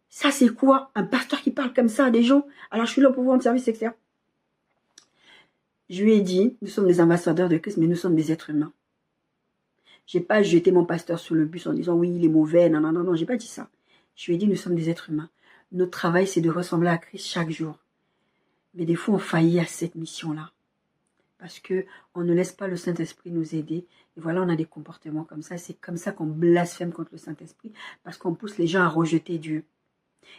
ça c'est quoi? Un pasteur qui parle comme ça à des gens? Alors je suis là pour vous rendre service, etc. Je lui ai dit, nous sommes des ambassadeurs de Christ, mais nous sommes des êtres humains. J'ai pas jeté mon pasteur sur le bus en disant, oui, il est mauvais, non, non, non, non, j'ai pas dit ça. Je lui ai dit, nous sommes des êtres humains. Notre travail, c'est de ressembler à Christ chaque jour. Mais des fois, on faillit à cette mission-là. Parce que on ne laisse pas le Saint-Esprit nous aider. Et voilà, on a des comportements comme ça. C'est comme ça qu'on blasphème contre le Saint-Esprit. Parce qu'on pousse les gens à rejeter Dieu.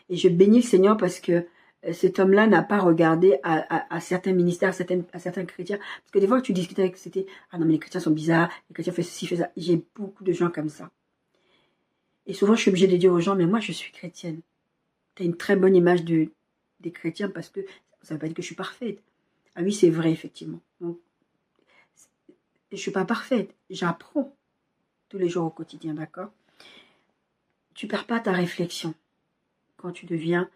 Et je bénis le Seigneur parce que cet homme-là n'a pas regardé à certains ministères, à certains chrétiens. Parce que des fois, tu discutes avec, c'était, ah non, mais les chrétiens sont bizarres, les chrétiens font ceci, font ça. J'ai beaucoup de gens comme ça. Et souvent, je suis obligée de dire aux gens, mais moi, je suis chrétienne. Tu as une très bonne image des chrétiens parce que ça ne veut pas dire que je suis parfaite. Ah oui, c'est vrai, effectivement. Donc, je ne suis pas parfaite. J'apprends tous les jours au quotidien, d'accord? Tu ne perds pas ta réflexion quand tu deviens,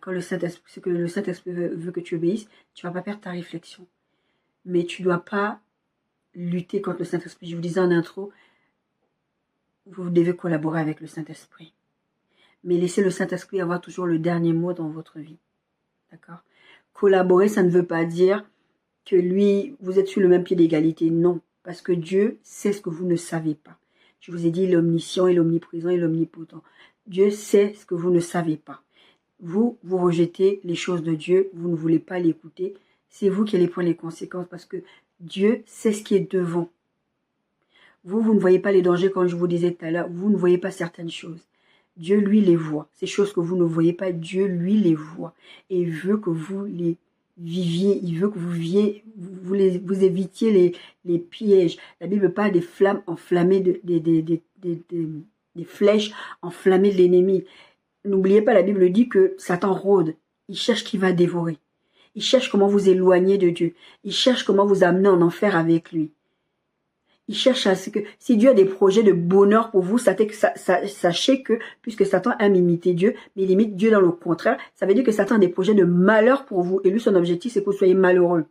quand le Saint-Esprit, ce que le Saint-Esprit veut que tu obéisses, tu ne vas pas perdre ta réflexion. Mais tu ne dois pas lutter contre le Saint-Esprit. Je vous disais en intro, vous devez collaborer avec le Saint-Esprit. Mais laissez le Saint-Esprit avoir toujours le dernier mot dans votre vie. D'accord? Collaborer, ça ne veut pas dire que lui, vous êtes sur le même pied d'égalité. Non, parce que Dieu sait ce que vous ne savez pas. Je vous ai dit l'omniscient et l'omniprésent et l'omnipotent. Dieu sait ce que vous ne savez pas. Vous rejetez les choses de Dieu, vous ne voulez pas l'écouter. C'est vous qui allez prendre les conséquences parce que Dieu sait ce qui est devant. Vous ne voyez pas les dangers, comme je vous disais tout à l'heure. Vous ne voyez pas certaines choses. Dieu, lui, les voit. Ces choses que vous ne voyez pas, Dieu, lui, les voit. Et il veut que vous les viviez. Il veut que vous évitiez les pièges. La Bible parle des flammes enflammées, des flèches enflammées de l'ennemi. N'oubliez pas, la Bible dit que Satan rôde. Il cherche qui va dévorer. Il cherche comment vous éloigner de Dieu. Il cherche comment vous amener en enfer avec lui. Il cherche à ce que, si Dieu a des projets de bonheur pour vous, sachez que, puisque Satan aime imiter Dieu, mais il imite Dieu dans le contraire, ça veut dire que Satan a des projets de malheur pour vous. Et lui, son objectif, c'est que vous soyez malheureux.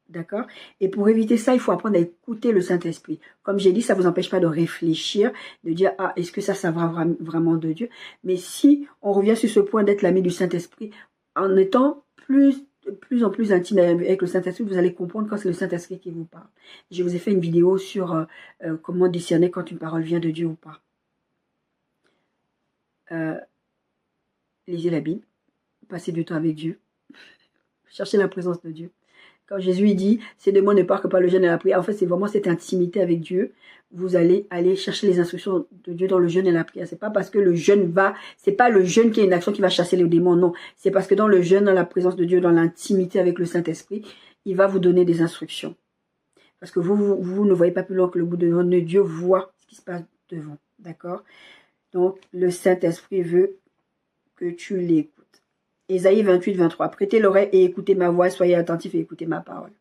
D'accord? Et pour éviter ça, il faut apprendre à écouter le Saint-Esprit. Comme j'ai dit, ça ne vous empêche pas de réfléchir, de dire, ah, est-ce que ça va vraiment de Dieu? Mais si on revient sur ce point d'être l'ami du Saint-Esprit, en étant plus en plus intime avec le Saint-Esprit, vous allez comprendre quand c'est le Saint-Esprit qui vous parle. Je vous ai fait une vidéo sur comment discerner quand une parole vient de Dieu ou pas. Lisez la Bible, passez du temps avec Dieu, cherchez la présence de Dieu. Quand Jésus dit, c'est de moi ne part que par le jeûne et la prière, en fait, c'est vraiment cette intimité avec Dieu. Vous allez aller chercher les instructions de Dieu dans le jeûne et la prière. C'est pas parce que le jeûne c'est pas le jeûne qui est une action qui va chasser les démons, non. C'est parce que dans le jeûne, dans la présence de Dieu, dans l'intimité avec le Saint-Esprit, il va vous donner des instructions. Parce que vous ne voyez pas plus loin que le bout de nez. Dieu voit ce qui se passe devant. D'accord? Donc, le Saint-Esprit veut que tu l'écoutes. Ésaïe 28, 23. Prêtez l'oreille et écoutez ma voix, soyez attentifs et écoutez ma parole.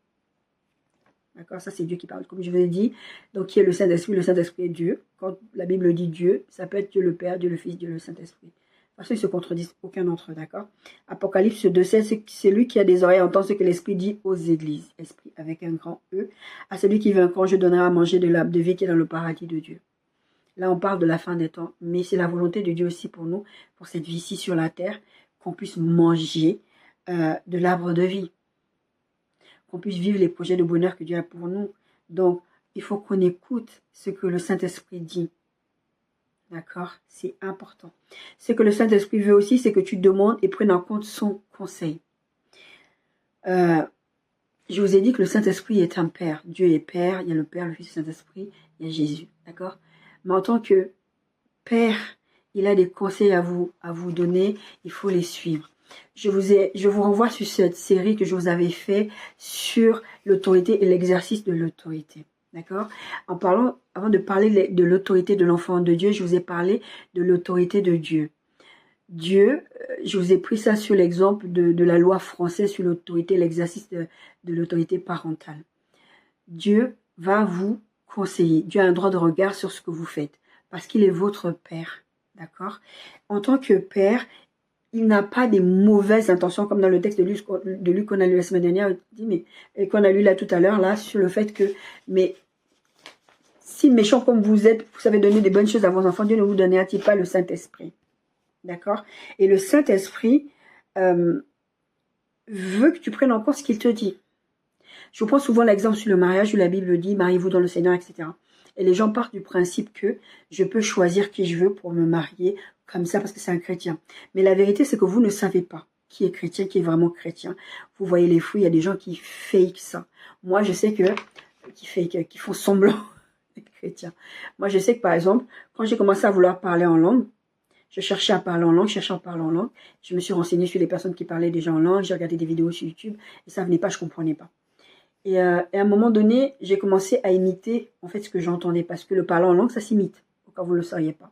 D'accord, ça c'est Dieu qui parle, comme je vous ai dit. Donc, qui est le Saint-Esprit? Le Saint-Esprit est Dieu. Quand la Bible dit Dieu, ça peut être Dieu le Père, Dieu le Fils, Dieu le Saint-Esprit. Parce qu'ils se contredisent aucun d'entre eux, d'accord? Apocalypse 2,7, c'est lui qui a des oreilles entend ce que l'Esprit dit aux églises. Esprit avec un grand E. À celui qui vaincra, je donnerai à manger de l'arbre de vie qui est dans le paradis de Dieu. Là, on parle de la fin des temps, mais c'est la volonté de Dieu aussi pour nous, pour cette vie-ci sur la terre, qu'on puisse manger de l'arbre de vie, qu'on puisse vivre les projets de bonheur que Dieu a pour nous. Donc, il faut qu'on écoute ce que le Saint-Esprit dit. D'accord? C'est important. Ce que le Saint-Esprit veut aussi, c'est que tu demandes et prennes en compte son conseil. Je vous ai dit que le Saint-Esprit est un Père. Dieu est Père, il y a le Père, le Fils, le Saint-Esprit, il y a Jésus. D'accord? Mais en tant que Père, il a des conseils à vous donner, il faut les suivre. Je vous renvoie sur cette série que je vous avais fait sur l'autorité et l'exercice de l'autorité. D'accord? En parlant, avant de parler de l'autorité de l'enfant de Dieu, je vous ai parlé de l'autorité de Dieu. Dieu, je vous ai pris ça sur l'exemple de la loi française sur l'autorité, l'exercice de l'autorité parentale. Dieu va vous conseiller. Dieu a un droit de regard sur ce que vous faites parce qu'il est votre Père. D'accord? En tant que Père, il n'a pas des mauvaises intentions, comme dans le texte de Luc qu'on a lu la semaine dernière, et qu'on a lu là tout à l'heure, là, sur le fait que, mais si méchant comme vous êtes, vous savez donner des bonnes choses à vos enfants, Dieu ne vous donnera-t-il pas le Saint-Esprit? D'accord? Et le Saint-Esprit veut que tu prennes en compte ce qu'il te dit. Je vous prends souvent l'exemple sur le mariage où la Bible dit, mariez-vous dans le Seigneur, etc. Et les gens partent du principe que je peux choisir qui je veux pour me marier comme ça parce que c'est un chrétien. Mais la vérité, c'est que vous ne savez pas qui est chrétien, qui est vraiment chrétien. Vous voyez les fruits, il y a des gens qui fake ça. Moi, je sais que, qui font semblant d'être chrétiens. Moi, je sais que par exemple, quand j'ai commencé à vouloir parler en langue, je cherchais à parler en langue, je me suis renseignée sur les personnes qui parlaient déjà en langue, j'ai regardé des vidéos sur YouTube, et ça venait pas, je comprenais pas. Et à un moment donné, j'ai commencé à imiter en fait ce que j'entendais, parce que le parler en langue, ça s'imite, au cas où vous ne le saviez pas.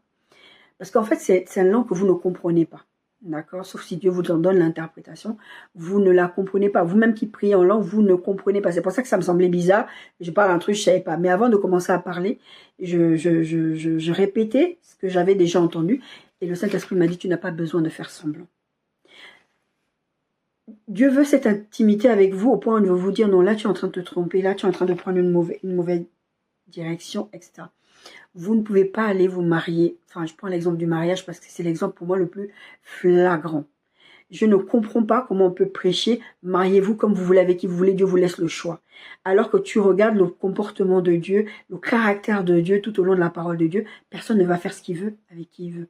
Parce qu'en fait, c'est une langue que vous ne comprenez pas, d'accord? Sauf si Dieu vous en donne l'interprétation, vous ne la comprenez pas. Vous-même qui priez en langue, vous ne comprenez pas. C'est pour ça que ça me semblait bizarre. Je parle un truc, je ne savais pas. Mais avant de commencer à parler, je répétais ce que j'avais déjà entendu. Et le Saint-Esprit m'a dit, tu n'as pas besoin de faire semblant. Dieu veut cette intimité avec vous au point où il veut vous dire, non, là tu es en train de te tromper, là tu es en train de prendre une mauvaise direction, etc. Vous ne pouvez pas aller vous marier. Enfin, je prends l'exemple du mariage parce que c'est l'exemple pour moi le plus flagrant. Je ne comprends pas comment on peut prêcher, mariez-vous comme vous voulez, avec qui vous voulez, Dieu vous laisse le choix. Alors que tu regardes le comportement de Dieu, le caractère de Dieu tout au long de la parole de Dieu, personne ne va faire ce qu'il veut avec qui il veut.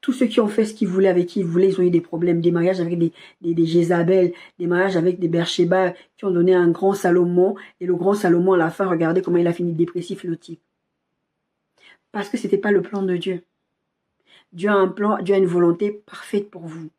Tous ceux qui ont fait ce qu'ils voulaient avec qui ils voulaient, ils ont eu des problèmes, des mariages avec des Jézabel, des mariages avec des Bersheba qui ont donné un grand Salomon. Et le grand Salomon, à la fin, regardez comment il a fini dépressif, le type. Parce que c'était pas le plan de Dieu. Dieu a un plan, Dieu a une volonté parfaite pour vous.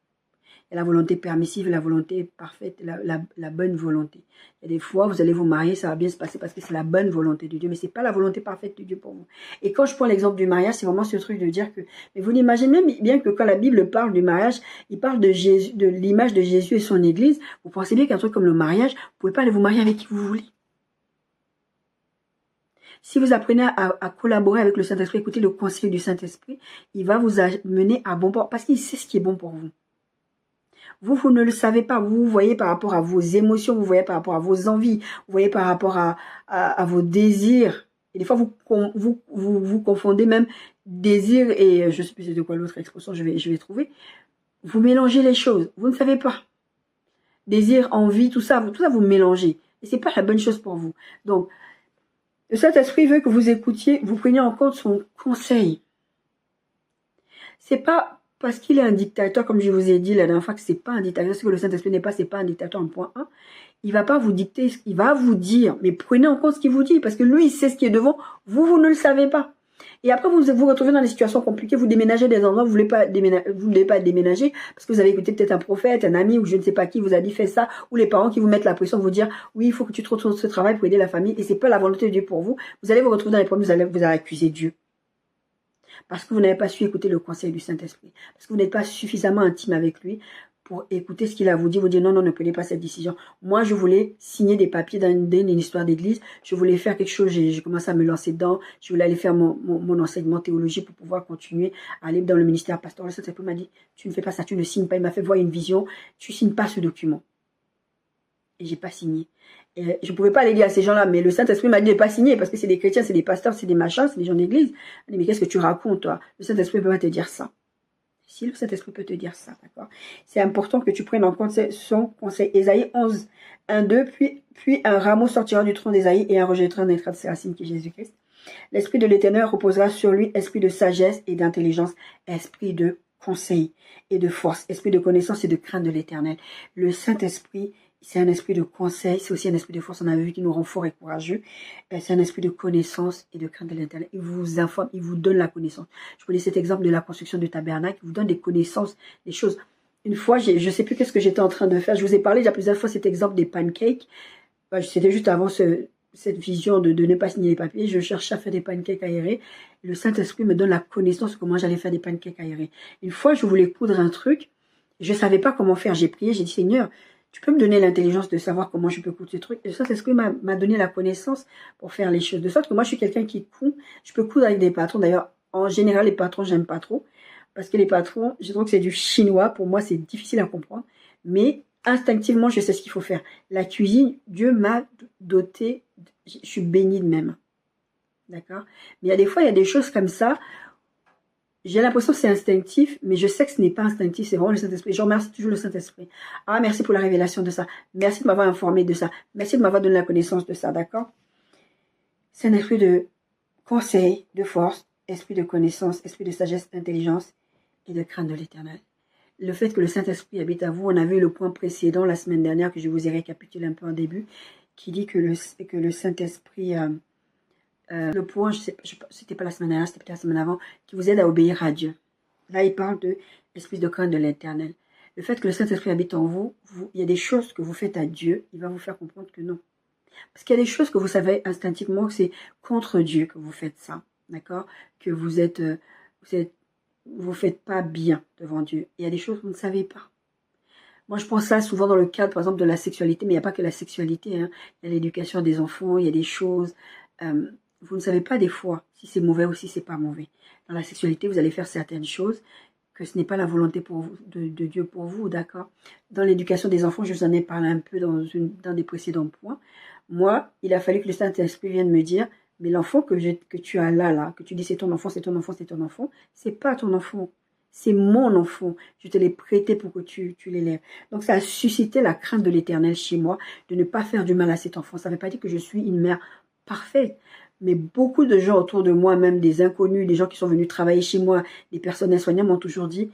Il y a la volonté permissive, la volonté parfaite, la bonne volonté. Il y a des fois, vous allez vous marier, ça va bien se passer parce que c'est la bonne volonté de Dieu, mais c'est pas la volonté parfaite de Dieu pour vous. Et quand je prends l'exemple du mariage, c'est vraiment ce truc de dire que, mais vous n'imaginez même bien que quand la Bible parle du mariage, il parle de Jésus, de l'image de Jésus et son Église. Vous pensez bien qu'un truc comme le mariage, vous pouvez pas aller vous marier avec qui vous voulez. Si vous apprenez à collaborer avec le Saint-Esprit, écoutez le conseil du Saint-Esprit, il va vous amener à bon port parce qu'il sait ce qui est bon pour vous. Vous ne le savez pas. Vous voyez par rapport à vos émotions, vous voyez par rapport à vos envies, vous voyez par rapport à vos désirs. Et des fois, vous confondez même désir et je ne sais plus c'est de quoi l'autre expression, je vais trouver. Vous mélangez les choses. Vous ne savez pas. Désir, envie, tout ça vous mélangez. Et c'est pas la bonne chose pour vous. Donc, le Saint-Esprit veut que vous écoutiez, vous preniez en compte son conseil. C'est pas parce qu'il est un dictateur, comme je vous ai dit la dernière fois, que c'est pas un dictateur, ce que le Saint-Esprit n'est pas, c'est pas un dictateur en point 1. Il va pas vous dicter, il va vous dire, mais prenez en compte ce qu'il vous dit, parce que lui, il sait ce qui est devant, vous ne le savez pas. Et après, vous vous retrouvez dans des situations compliquées, vous déménagez des endroits, vous voulez pas déménager, parce que vous avez écouté peut-être un prophète, un ami, ou je ne sais pas qui vous a dit fais ça, ou les parents qui vous mettent la pression, vous dire, oui, il faut que tu te retrouves ce travail pour aider la famille, et c'est pas la volonté de Dieu pour vous. Vous allez vous retrouver dans les problèmes, vous allez accuser Dieu. Parce que vous n'avez pas su écouter le conseil du Saint-Esprit. Parce que vous n'êtes pas suffisamment intime avec lui. pour écouter ce qu'il a à vous dire non, non, ne prenez pas cette décision. Moi, je voulais signer des papiers dans une histoire d'église. Je voulais faire quelque chose, j'ai commencé à me lancer dedans. Je voulais aller faire mon enseignement théologique pour pouvoir continuer à aller dans le ministère pastoral. Le Saint-Esprit m'a dit, tu ne fais pas ça, tu ne signes pas. Il m'a fait voir une vision, tu ne signes pas ce document. Et j'ai pas signé. Et je ne pouvais pas aller dire à ces gens-là, mais le Saint-Esprit m'a dit de ne pas signer parce que c'est des chrétiens, c'est des pasteurs, c'est des machins, c'est des gens d'église. Il m'a dit, mais qu'est-ce que tu racontes, toi? Le Saint-Esprit peut pas te dire ça. Si le Saint-Esprit peut te dire ça, d'accord? C'est important que tu prennes en compte son conseil. Ésaïe 11, 1, 2, puis un rameau sortira du tronc d'Ésaïe et un rejettera naîtra de ses racines qui est Jésus-Christ. L'Esprit de l'Éternel reposera sur lui, esprit de sagesse et d'intelligence, esprit de conseil et de force, esprit de connaissance et de crainte de l'Éternel. Le Saint-Esprit, c'est un esprit de conseil, c'est aussi un esprit de force. On avait vu qu'il nous rend forts et courageux. C'est un esprit de connaissance et de crainte de l'Éternel. Il vous informe, il vous donne la connaissance. Je prenais cet exemple de la construction du tabernacle. Il vous donne des connaissances, des choses. Une fois, je ne sais plus qu'est-ce que j'étais en train de faire. Je vous ai parlé déjà plusieurs fois cet exemple des pancakes. C'était juste avant cette vision de ne pas signer les papiers. Je cherchais à faire des pancakes aérés. Le Saint-Esprit me donne la connaissance de comment j'allais faire des pancakes aérés. Une fois, je voulais coudre un truc. Je ne savais pas comment faire. J'ai prié, j'ai dit, Seigneur, tu peux me donner l'intelligence de savoir comment je peux coudre ce truc. Et le Saint-Esprit m'a donné la connaissance pour faire les choses. De sorte que moi, je suis quelqu'un qui coud. Je peux coudre avec des patrons. D'ailleurs, en général, les patrons, j'aime pas trop. Parce que les patrons, je trouve que c'est du chinois. Pour moi, c'est difficile à comprendre. Mais instinctivement, je sais ce qu'il faut faire. La cuisine, Dieu m'a doté. Je suis bénie de même. D'accord? Mais il y a des fois, il y a des choses comme ça. J'ai l'impression que c'est instinctif, mais je sais que ce n'est pas instinctif, c'est vraiment le Saint-Esprit. Je remercie toujours le Saint-Esprit. Ah, merci pour la révélation de ça. Merci de m'avoir informé de ça. Merci de m'avoir donné la connaissance de ça, d'accord? C'est un esprit de conseil, de force, esprit de connaissance, esprit de sagesse, d'intelligence et de crainte de l'Éternel. Le fait que le Saint-Esprit habite à vous, on a vu le point précédent la semaine dernière, que je vous ai récapitulé un peu en début, qui dit que le Saint-Esprit... le point, c'était pas la semaine dernière, c'était peut-être la semaine avant, qui vous aide à obéir à Dieu. Là, il parle de l'esprit de crainte de l'Éternel. Le fait que le Saint-Esprit habite en vous, il y a des choses que vous faites à Dieu, il va vous faire comprendre que non. Parce qu'il y a des choses que vous savez instinctivement que c'est contre Dieu que vous faites ça, d'accord? Que vous faites pas bien devant Dieu. Il y a des choses que vous ne savez pas. Moi, je pense ça souvent dans le cadre, par exemple, de la sexualité, mais il n'y a pas que la sexualité, hein. Il y a l'éducation des enfants, il y a des choses... vous ne savez pas des fois si c'est mauvais ou si c'est pas mauvais. Dans la sexualité, vous allez faire certaines choses que ce n'est pas la volonté pour vous, de Dieu pour vous, d'accord? Dans l'éducation des enfants, je vous en ai parlé un peu dans des précédents points. Moi, il a fallu que le Saint-Esprit vienne me dire, mais l'enfant que tu as là, que tu dis c'est ton enfant, c'est ton enfant, c'est ton enfant, c'est pas ton enfant. C'est mon enfant. Je te l'ai prêté pour que tu l'élèves. Donc, ça a suscité la crainte de l'Éternel chez moi, de ne pas faire du mal à cet enfant. Ça ne veut pas dire que je suis une mère parfaite. Mais beaucoup de gens autour de moi, même des inconnus, des gens qui sont venus travailler chez moi, des personnels soignants m'ont toujours dit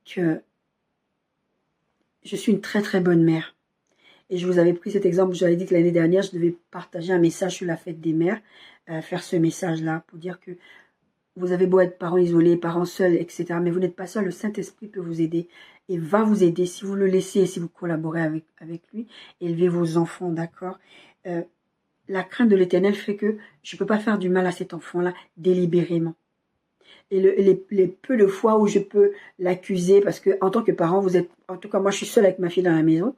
que je suis une très très bonne mère. Et je vous avais pris cet exemple, je vous avais dit que l'année dernière, je devais partager un message sur la fête des mères, faire ce message-là pour dire que vous avez beau être parents isolés, parents seuls, etc. Mais vous n'êtes pas seul, le Saint-Esprit peut vous aider et va vous aider si vous le laissez et si vous collaborez avec lui. Élevez vos enfants, d'accord? La crainte de l'Éternel fait que je ne peux pas faire du mal à cet enfant-là délibérément. Et les peu de fois où je peux l'accuser, parce que en tant que parent, vous êtes, en tout cas moi je suis seule avec ma fille dans la maison,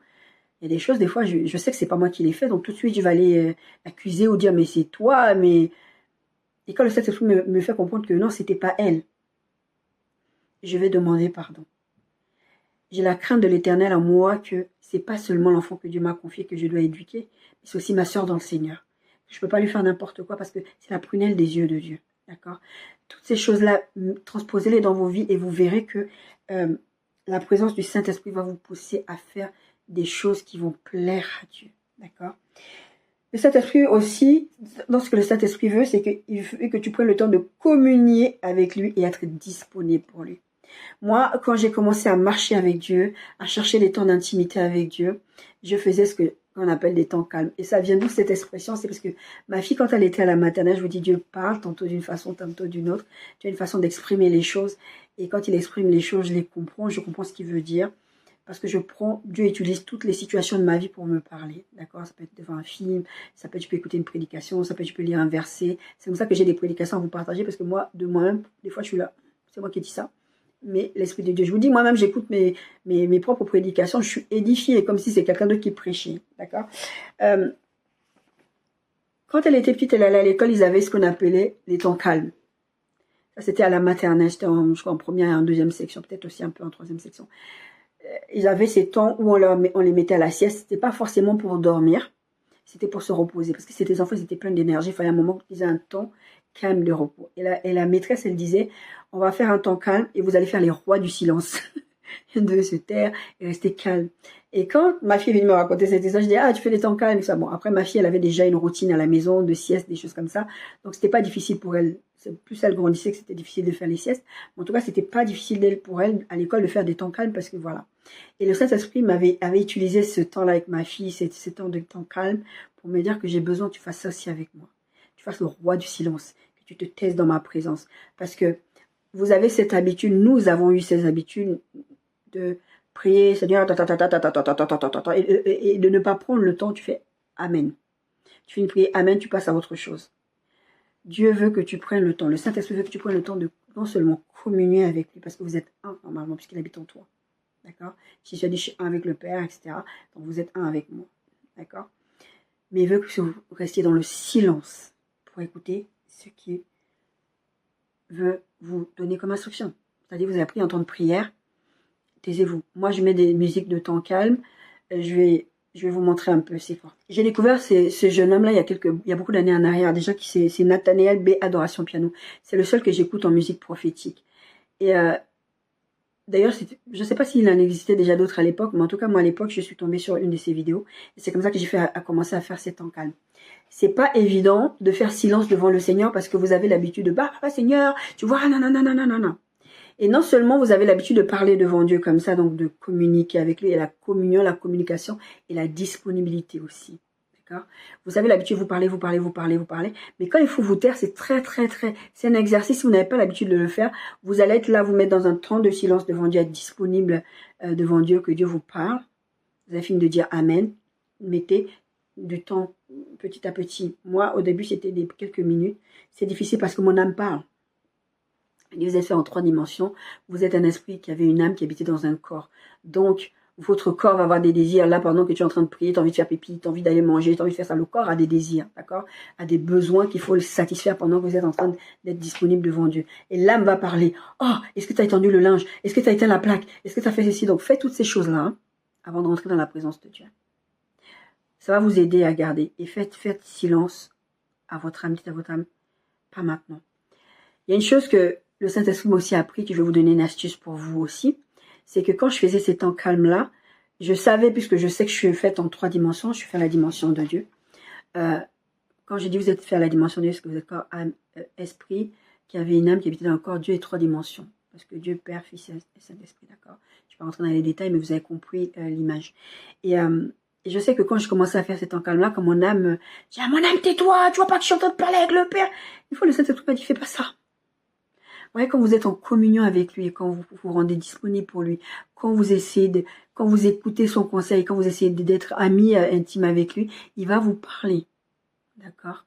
il y a des choses, des fois je sais que c'est pas moi qui les fais, donc tout de suite je vais aller l'accuser ou dire mais c'est toi, mais... Et quand le Saint-Esprit me fait comprendre que non, c'était pas elle, je vais demander pardon. J'ai la crainte de l'Éternel en moi que c'est pas seulement l'enfant que Dieu m'a confié que je dois éduquer, mais c'est aussi ma sœur dans le Seigneur. Je peux pas lui faire n'importe quoi parce que c'est la prunelle des yeux de Dieu. D'accord? Toutes ces choses-là, transposez-les dans vos vies et vous verrez que la présence du Saint-Esprit va vous pousser à faire des choses qui vont plaire à Dieu. D'accord? Le Saint-Esprit aussi, dans ce que le Saint-Esprit veut, c'est qu'il veut que tu prennes le temps de communier avec lui et être disponible pour lui. Moi, quand j'ai commencé à marcher avec Dieu, à chercher les temps d'intimité avec Dieu, je faisais ce qu'on appelle des temps calmes. Et ça vient d'où cette expression? C'est parce que ma fille, quand elle était à la maternelle, je vous dis, Dieu parle tantôt d'une façon, tantôt d'une autre. Tu as une façon d'exprimer les choses. Et quand il exprime les choses, je les comprends, je comprends ce qu'il veut dire. Parce que Dieu utilise toutes les situations de ma vie pour me parler. D'accord? Ça peut être devant un film, ça peut être, tu peux écouter une prédication, ça peut être, tu peux lire un verset. C'est comme ça que j'ai des prédications à vous partager parce que moi, de moi-même, des fois, je suis là. C'est moi qui dis ça. mais l'Esprit de Dieu. Je vous dis, moi-même, j'écoute mes propres prédications, je suis édifiée, comme si c'est quelqu'un d'autre qui prêchait, d'accord. Quand elle était petite, elle allait à l'école, ils avaient ce qu'on appelait les temps calmes. Ça, c'était à la maternelle, j'étais je crois en première et en deuxième section, peut-être aussi un peu en troisième section. Ils avaient ces temps où on les mettait à la sieste. C'était pas forcément pour dormir, c'était pour se reposer. Parce que c'était des enfants, ils étaient pleins d'énergie. Il fallait un moment qu'ils aient un temps calme de repos. Et la maîtresse, elle disait, on va faire un temps calme et vous allez faire les rois du silence. De se taire et rester calme. Et quand ma fille est venue me raconter cette histoire, je dis, ah, tu fais des temps calmes et ça. Bon, après, ma fille, elle avait déjà une routine à la maison de sieste, des choses comme ça. Donc, c'était pas difficile pour elle. Plus elle grandissait que c'était difficile de faire les siestes. Mais en tout cas, c'était pas difficile pour elle à l'école de faire des temps calmes parce que voilà. Et le Saint-Esprit avait utilisé ce temps-là avec ma fille, ce temps de temps calme pour me dire que j'ai besoin que tu fasses ça aussi avec moi. Tu fasses le roi du silence, que tu te taises dans ma présence. Parce que vous avez cette habitude, nous avons eu ces habitudes de prier, Seigneur, et de ne pas prendre le temps, tu fais Amen. Tu finis de prier Amen, tu passes à autre chose. Dieu veut que tu prennes le temps, le Saint-Esprit veut que tu prennes le temps de non seulement communier avec lui, parce que vous êtes un normalement, puisqu'il habite en toi. D'accord? Si tu as dit je suis un avec le Père, etc. Donc vous êtes un avec moi. D'accord? Mais il veut que vous restiez dans le silence pour écouter ce qu'il veut vous donner comme instruction. C'est-à-dire, vous avez appris en temps de prière, taisez-vous. Moi, je mets des musiques de temps calme. Je vais vous montrer un peu c'est quoi. J'ai découvert ce jeune homme-là il y a beaucoup d'années en arrière. Déjà, c'est Nathanaël B. Adoration Piano. C'est le seul que j'écoute en musique prophétique. Et d'ailleurs, je ne sais pas s'il en existait déjà d'autres à l'époque, mais en tout cas, moi, à l'époque, je suis tombée sur une de ses vidéos. Et c'est comme ça que j'ai commencé à faire ces temps calmes. C'est pas évident de faire silence devant le Seigneur parce que vous avez l'habitude de bah Seigneur, tu vois, non, non, non, non, non, non, non. Et non seulement vous avez l'habitude de parler devant Dieu comme ça, donc de communiquer avec lui, et la communion, la communication et la disponibilité aussi. D'accord? Vous avez l'habitude, vous parlez, mais quand il faut vous taire, c'est c'est un exercice, si vous n'avez pas l'habitude de le faire, vous allez être là, vous mettre dans un temps de silence devant Dieu, être disponible devant Dieu, que Dieu vous parle. Vous avez fini de dire Amen. Mettez du temps petit à petit. Moi, au début, c'était quelques minutes. C'est difficile parce que mon âme parle. Vous êtes fait en 3 dimensions. Vous êtes un esprit qui avait une âme qui habitait dans un corps. Donc, votre corps va avoir des désirs. Là, pendant que tu es en train de prier, tu as envie de faire pipi, tu as envie d'aller manger, tu as envie de faire ça. Le corps a des désirs, d'accord? A des besoins qu'il faut satisfaire pendant que vous êtes en train d'être disponible devant Dieu. Et l'âme va parler. Oh, est-ce que tu as étendu le linge? Est-ce que tu as éteint la plaque? Est-ce que tu as fait ceci? Donc, faites toutes ces choses-là hein, avant de rentrer dans la présence de Dieu. Ça va vous aider à garder. Et faites silence à votre âme. Dites à votre âme, pas maintenant. Il y a une chose que le Saint-Esprit m'a aussi appris, que je vais vous donner une astuce pour vous aussi, c'est que quand je faisais ces temps calmes-là, je savais, puisque je sais que je suis faite en 3 dimensions, je suis faite à la dimension de Dieu. Quand j'ai dit vous êtes fait à la dimension de Dieu, c'est que vous êtes corps, âme, esprit, qui avait une âme qui habitait dans le corps, Dieu est 3 dimensions. Parce que Dieu, Père, Fils et Saint-Esprit, d'accord? Je ne vais pas rentrer dans les détails, mais vous avez compris l'image. Et je sais que quand je commençais à faire ces temps calmes-là, quand mon âme, j'ai dit, mon âme, tais-toi, tu vois pas que je suis en train de parler avec le Père. Une fois, le Saint-Esprit m'a dit, fais pas ça. Ouais, quand vous êtes en communion avec lui, quand vous vous rendez disponible pour lui, quand vous écoutez son conseil, quand vous essayez d'être ami intime avec lui, il va vous parler. D'accord?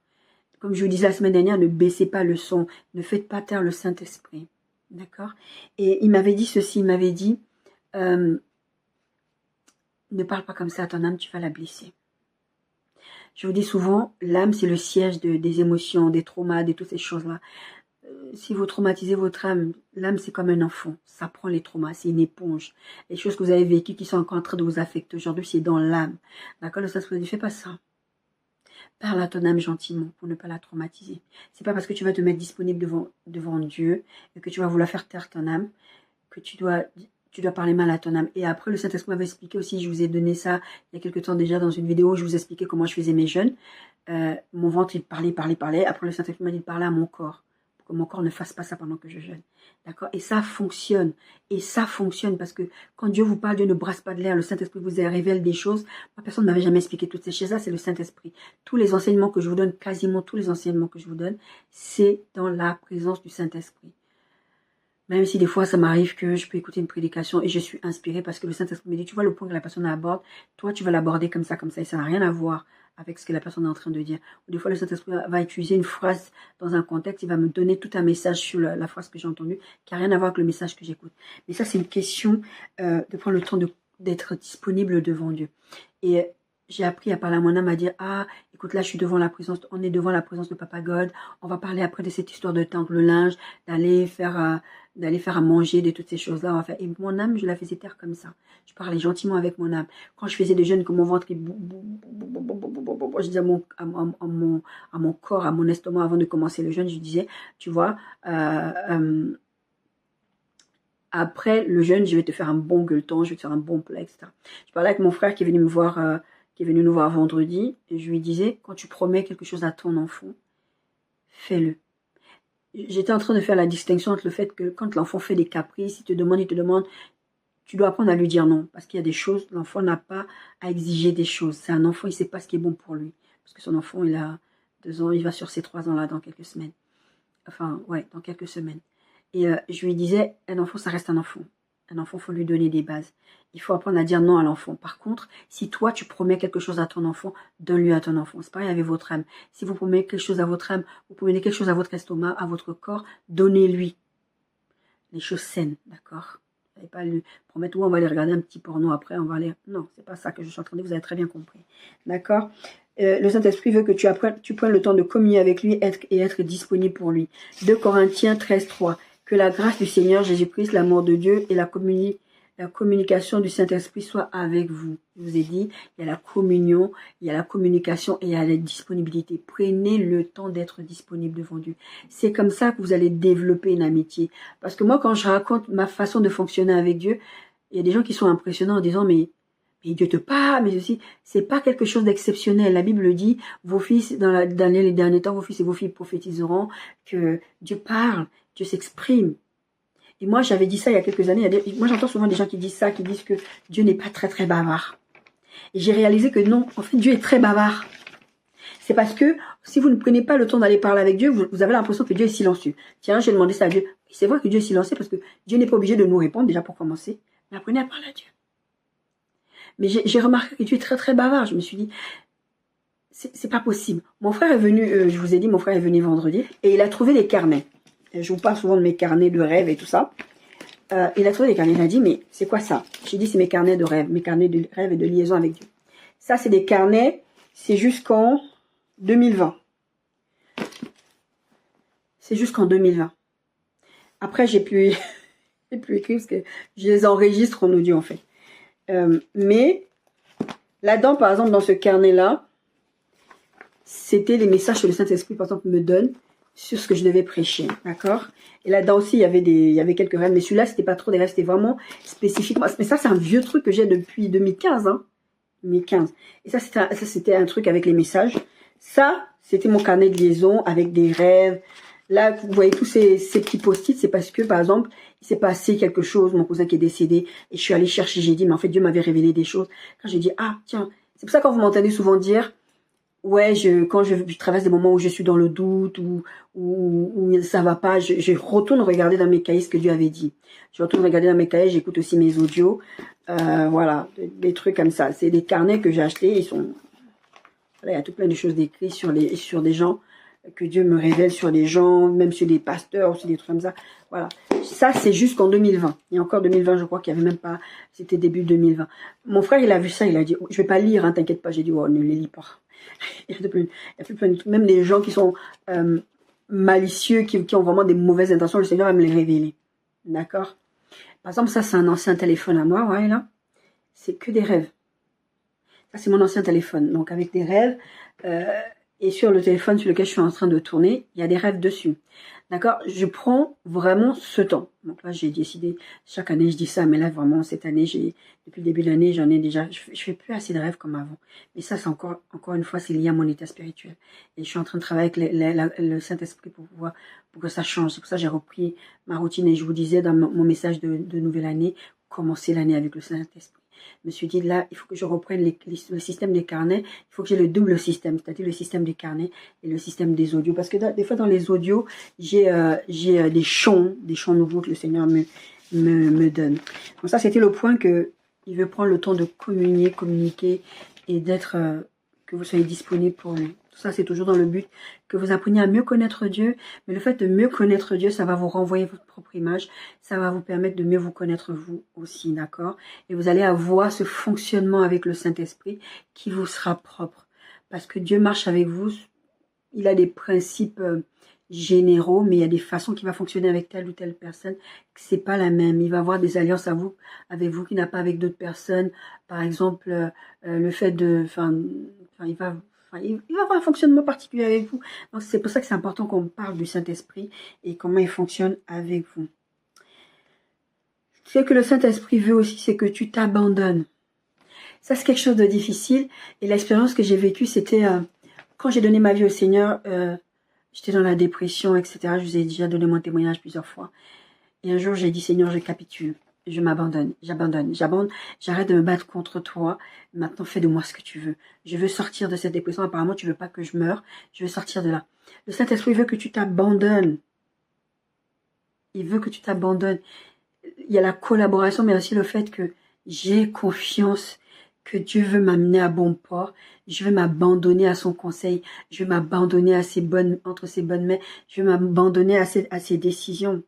Comme je vous disais la semaine dernière, ne baissez pas le son, ne faites pas taire le Saint-Esprit. D'accord? Et il m'avait dit ceci, il m'avait dit, ne parle pas comme ça à ton âme, tu vas la blesser. Je vous dis souvent, l'âme, c'est le siège des émotions, des traumas, de toutes ces choses-là. Si vous traumatisez votre âme, l'âme c'est comme un enfant, ça prend les traumas, c'est une éponge. Les choses que vous avez vécues qui sont encore en train de vous affecter aujourd'hui, c'est dans l'âme. D'accord? Le Saint-Esprit dit, fais pas ça. Parle à ton âme gentiment pour ne pas la traumatiser. C'est pas parce que tu vas te mettre disponible devant Dieu et que tu vas vouloir faire taire ton âme que tu dois parler mal à ton âme. Et après, le Saint-Esprit m'avait expliqué aussi, je vous ai donné ça il y a quelque temps déjà dans une vidéo où je vous expliquais comment je faisais mes jeûnes. Mon ventre, il parlait. Après, le Saint-Esprit m'a dit de parler à mon corps. Que mon corps ne fasse pas ça pendant que je jeûne. D'accord? Et ça fonctionne. Parce que quand Dieu vous parle, Dieu ne brasse pas de l'air. Le Saint-Esprit vous révèle des choses. Moi, personne ne m'avait jamais expliqué toutes ces choses-là. C'est le Saint-Esprit. Tous les enseignements que je vous donne, quasiment tous les enseignements que je vous donne, c'est dans la présence du Saint-Esprit. Même si des fois, ça m'arrive que je peux écouter une prédication et je suis inspirée parce que le Saint-Esprit me dit, tu vois le point que la personne aborde, toi, tu vas l'aborder comme ça, et ça n'a rien à voir avec ce que la personne est en train de dire. Ou des fois, le Saint-Esprit va utiliser une phrase dans un contexte, il va me donner tout un message sur la phrase que j'ai entendue, qui n'a rien à voir avec le message que j'écoute. Mais ça, c'est une question de prendre le temps d'être disponible devant Dieu. Et j'ai appris à parler à mon âme, à dire, ah, écoute, là, on est devant la présence de Papa God, on va parler après de cette histoire de tendre le linge, d'aller faire à manger, de toutes ces choses-là. Et mon âme, je la faisais taire comme ça. Je parlais gentiment avec mon âme. Quand je faisais des jeûnes, que mon ventre, je disais à mon corps, à mon estomac, avant de commencer le jeûne, je disais, tu vois, après le jeûne, je vais te faire un bon gueuleton, je vais te faire un bon plat, etc. Je parlais avec mon frère qui est venu me voir, qui est venu nous voir vendredi, et je lui disais, quand tu promets quelque chose à ton enfant, fais-le. J'étais en train de faire la distinction entre le fait que quand l'enfant fait des caprices, il te demande, tu dois apprendre à lui dire non. Parce qu'il y a des choses, l'enfant n'a pas à exiger des choses. C'est un enfant, il ne sait pas ce qui est bon pour lui. Parce que son enfant, il a 2 ans, il va sur ses 3 ans là dans quelques semaines. Enfin, ouais, dans quelques semaines. Et je lui disais, un enfant, ça reste un enfant. Un enfant, il faut lui donner des bases. Il faut apprendre à dire non à l'enfant. Par contre, si toi, tu promets quelque chose à ton enfant, donne-lui à ton enfant. C'est pareil avec votre âme. Si vous promettez quelque chose à votre âme, vous promettez quelque chose à votre estomac, à votre corps, donnez-lui les choses saines, d'accord? Vous n'allez pas lui promettre, on va aller regarder un petit porno après, on va aller... Non, c'est pas ça que je suis en train de dire, vous avez très bien compris. D'accord? Le Saint-Esprit veut que tu prennes le temps de communier avec lui et être disponible pour lui. 2 Corinthiens 13:3. Que la grâce du Seigneur Jésus-Christ, l'amour de Dieu et la communication du Saint-Esprit soit avec vous. Je vous ai dit, il y a la communion, il y a la communication et il y a la disponibilité. Prenez le temps d'être disponible devant Dieu. C'est comme ça que vous allez développer une amitié. Parce que moi, quand je raconte ma façon de fonctionner avec Dieu, il y a des gens qui sont impressionnants en disant, mais Dieu te parle, mais aussi, c'est pas quelque chose d'exceptionnel. La Bible dit, vos fils, dans les derniers temps, vos fils et vos filles prophétiseront que Dieu parle, Dieu s'exprime. Et moi, j'avais dit ça il y a quelques années. Moi, j'entends souvent des gens qui disent ça, qui disent que Dieu n'est pas très, très bavard. Et j'ai réalisé que non, en fait, Dieu est très bavard. C'est parce que si vous ne prenez pas le temps d'aller parler avec Dieu, vous avez l'impression que Dieu est silencieux. Tiens, j'ai demandé ça à Dieu. C'est vrai que Dieu est silencieux parce que Dieu n'est pas obligé de nous répondre, déjà pour commencer. Mais apprenez à parler à Dieu. Mais j'ai remarqué que Dieu est très, très bavard. Je me suis dit, c'est pas possible. Mon frère est venu, je vous ai dit, mon frère est venu vendredi et il a trouvé des carnets. Je vous parle souvent de mes carnets de rêve et tout ça. Il a trouvé des carnets. Il a dit, mais c'est quoi ça? J'ai dit, c'est mes carnets de rêve, mes carnets de rêve et de liaison avec Dieu. Ça, c'est des carnets, c'est jusqu'en 2020. C'est jusqu'en 2020. Après, j'ai plus écrit parce que je les enregistre en audio, en fait. Mais là-dedans, par exemple, dans ce carnet-là, c'était les messages que le Saint-Esprit, par exemple, me donne sur ce que je devais prêcher, d'accord? Et là-dedans aussi, il y avait quelques rêves, mais celui-là, c'était pas trop des rêves, c'était vraiment spécifique. Mais ça, c'est un vieux truc que j'ai depuis 2015, hein. 2015. Et ça, c'était un truc avec les messages. Ça, c'était mon carnet de liaison avec des rêves. Là, vous voyez tous ces petits post-it, c'est parce que, par exemple, il s'est passé quelque chose, mon cousin qui est décédé, et je suis allée chercher, j'ai dit, mais en fait, Dieu m'avait révélé des choses. Quand j'ai dit, ah, tiens, c'est pour ça quand vous m'entendez souvent dire, ouais, quand je traverse des moments où je suis dans le doute, où ça va pas, je retourne regarder dans mes cahiers ce que Dieu avait dit. Je retourne regarder dans mes cahiers, j'écoute aussi mes audios, voilà, des trucs comme ça. C'est des carnets que j'ai achetés, voilà, il y a tout plein de choses décrites sur des gens, que Dieu me révèle sur les gens, même sur des pasteurs, sur des trucs comme ça. Voilà. Ça, c'est jusqu'en 2020. Et encore 2020, je crois qu'il n'y avait même pas, c'était début 2020. Mon frère, il a vu ça, il a dit, je vais pas lire, hein, t'inquiète pas. J'ai dit, oh, ne les lis pas. Il y a plus plein de trucs. Même les gens qui sont malicieux, qui ont vraiment des mauvaises intentions, le Seigneur va me les révéler. D'accord? Par exemple, ça, c'est un ancien téléphone à moi, ouais, là. C'est que des rêves. Ça, c'est mon ancien téléphone. Donc, avec des rêves, et sur le téléphone sur lequel je suis en train de tourner, il y a des rêves dessus. D'accord? Je prends vraiment ce temps. Donc là, j'ai décidé, chaque année, je dis ça, mais là, vraiment, cette année, depuis le début de l'année, j'en ai déjà, je fais plus assez de rêves comme avant. Mais ça, c'est encore une fois, c'est lié à mon état spirituel. Et je suis en train de travailler avec le Saint-Esprit pour que ça change. C'est pour ça que j'ai repris ma routine et je vous disais dans mon message de nouvelle année, commencer l'année avec le Saint-Esprit. Je me suis dit, là, il faut que je reprenne le système des carnets. Il faut que j'ai le double système, c'est-à-dire le système des carnets et le système des audios. Parce que des fois, dans les audios, j'ai des chants nouveaux que le Seigneur me donne. Donc ça, c'était le point que il veut prendre le temps de communiquer et d'être que vous soyez disponible pour lui. Tout ça, c'est toujours dans le but que vous appreniez à mieux connaître Dieu. Mais le fait de mieux connaître Dieu, ça va vous renvoyer votre propre image. Ça va vous permettre de mieux vous connaître vous aussi, d'accord? Et vous allez avoir ce fonctionnement avec le Saint-Esprit qui vous sera propre. Parce que Dieu marche avec vous. Il a des principes généraux, mais il y a des façons qu'il va fonctionner avec telle ou telle personne. C'est pas la même. Il va avoir des alliances avec vous qu'il n'a pas avec d'autres personnes. Par exemple, le fait de, il va avoir un fonctionnement particulier avec vous. Donc c'est pour ça que c'est important qu'on parle du Saint-Esprit et comment il fonctionne avec vous. Ce que le Saint-Esprit veut aussi, c'est que tu t'abandonnes. Ça, c'est quelque chose de difficile. Et l'expérience que j'ai vécue, c'était quand j'ai donné ma vie au Seigneur, j'étais dans la dépression, etc. Je vous ai déjà donné mon témoignage plusieurs fois. Et un jour, j'ai dit, Seigneur, je capitule. Je m'abandonne, j'arrête de me battre contre toi. Maintenant, fais de moi ce que tu veux. Je veux sortir de cette dépression. Apparemment, tu veux pas que je meure. Je veux sortir de là. Le Saint-Esprit veut que tu t'abandonnes. Il veut que tu t'abandonnes. Il y a la collaboration, mais aussi le fait que j'ai confiance que Dieu veut m'amener à bon port. Je veux m'abandonner à son conseil. Je veux m'abandonner entre ses bonnes mains. Je veux m'abandonner à ses décisions.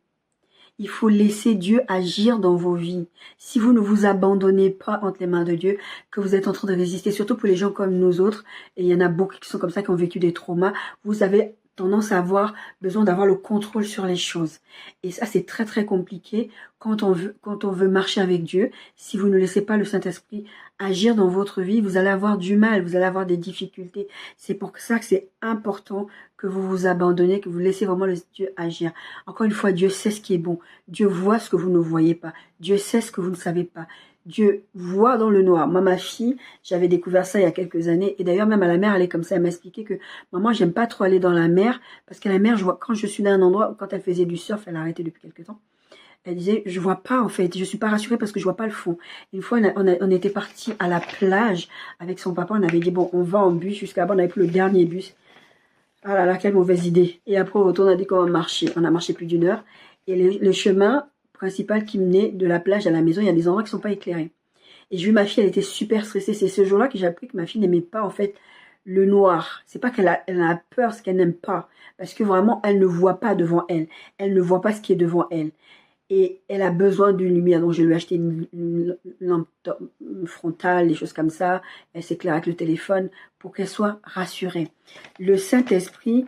Il faut laisser Dieu agir dans vos vies. Si vous ne vous abandonnez pas entre les mains de Dieu, que vous êtes en train de résister, surtout pour les gens comme nous autres, et il y en a beaucoup qui sont comme ça, qui ont vécu des traumas, vous avez tendance à avoir besoin d'avoir le contrôle sur les choses. Et ça, c'est très, très compliqué quand on veut marcher avec Dieu. Si vous ne laissez pas le Saint-Esprit agir dans votre vie, vous allez avoir du mal, vous allez avoir des difficultés. C'est pour ça que c'est important que vous vous abandonnez, que vous laissez vraiment le Dieu agir. Encore une fois, Dieu sait ce qui est bon. Dieu voit ce que vous ne voyez pas. Dieu sait ce que vous ne savez pas. Dieu voit dans le noir. Moi, ma fille, j'avais découvert ça il y a quelques années. Et d'ailleurs, même à la mer, elle est comme ça. Elle m'a expliqué que, maman, j'aime pas trop aller dans la mer. Parce qu'à la mer, je vois, quand je suis dans un endroit, quand elle faisait du surf, elle a arrêté depuis quelques temps. Elle disait, je vois pas, en fait. Je suis pas rassurée parce que je vois pas le fond. Une fois, on était partis à la plage avec son papa. On avait dit, bon, on va en bus jusqu'à là-bas. On avait pris le dernier bus. Ah là là, quelle mauvaise idée. Et après, au retour, on a dit qu'on va marcher. On a marché plus d'une heure. Et le chemin principal qui menait de la plage à la maison, il y a des endroits qui ne sont pas éclairés. Et j'ai vu ma fille, elle était super stressée. C'est ce jour-là que j'ai appris que ma fille n'aimait pas, en fait, le noir. C'est pas qu'elle a peur, c'est qu'elle n'aime pas. Parce que vraiment, elle ne voit pas devant elle. Elle ne voit pas ce qui est devant elle. Et elle a besoin d'une lumière. Donc, je lui ai acheté une lampe frontale, des choses comme ça. Elle s'éclaire avec le téléphone pour qu'elle soit rassurée. Le Saint-Esprit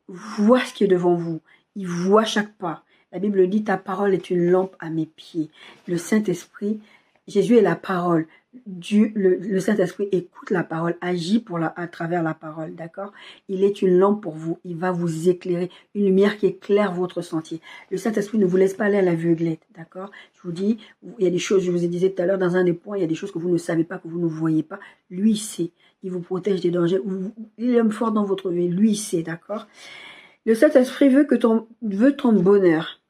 voit ce qui est devant vous. Il voit chaque pas. La Bible dit, ta parole est une lampe à mes pieds. Le Saint-Esprit, Jésus est la parole. Dieu, le Saint-Esprit écoute la parole, agit à travers la parole, d'accord? Il est une lampe pour vous. Il va vous éclairer, une lumière qui éclaire votre sentier. Le Saint-Esprit ne vous laisse pas aller à l'aveuglette, d'accord? Je vous dis, il y a des choses, je vous ai dit tout à l'heure, dans un des points, il y a des choses que vous ne savez pas, que vous ne voyez pas. Lui, il sait. Il vous protège des dangers. Il est homme fort dans votre vie. Lui, il sait, d'accord? Le Saint-Esprit veut ton bonheur,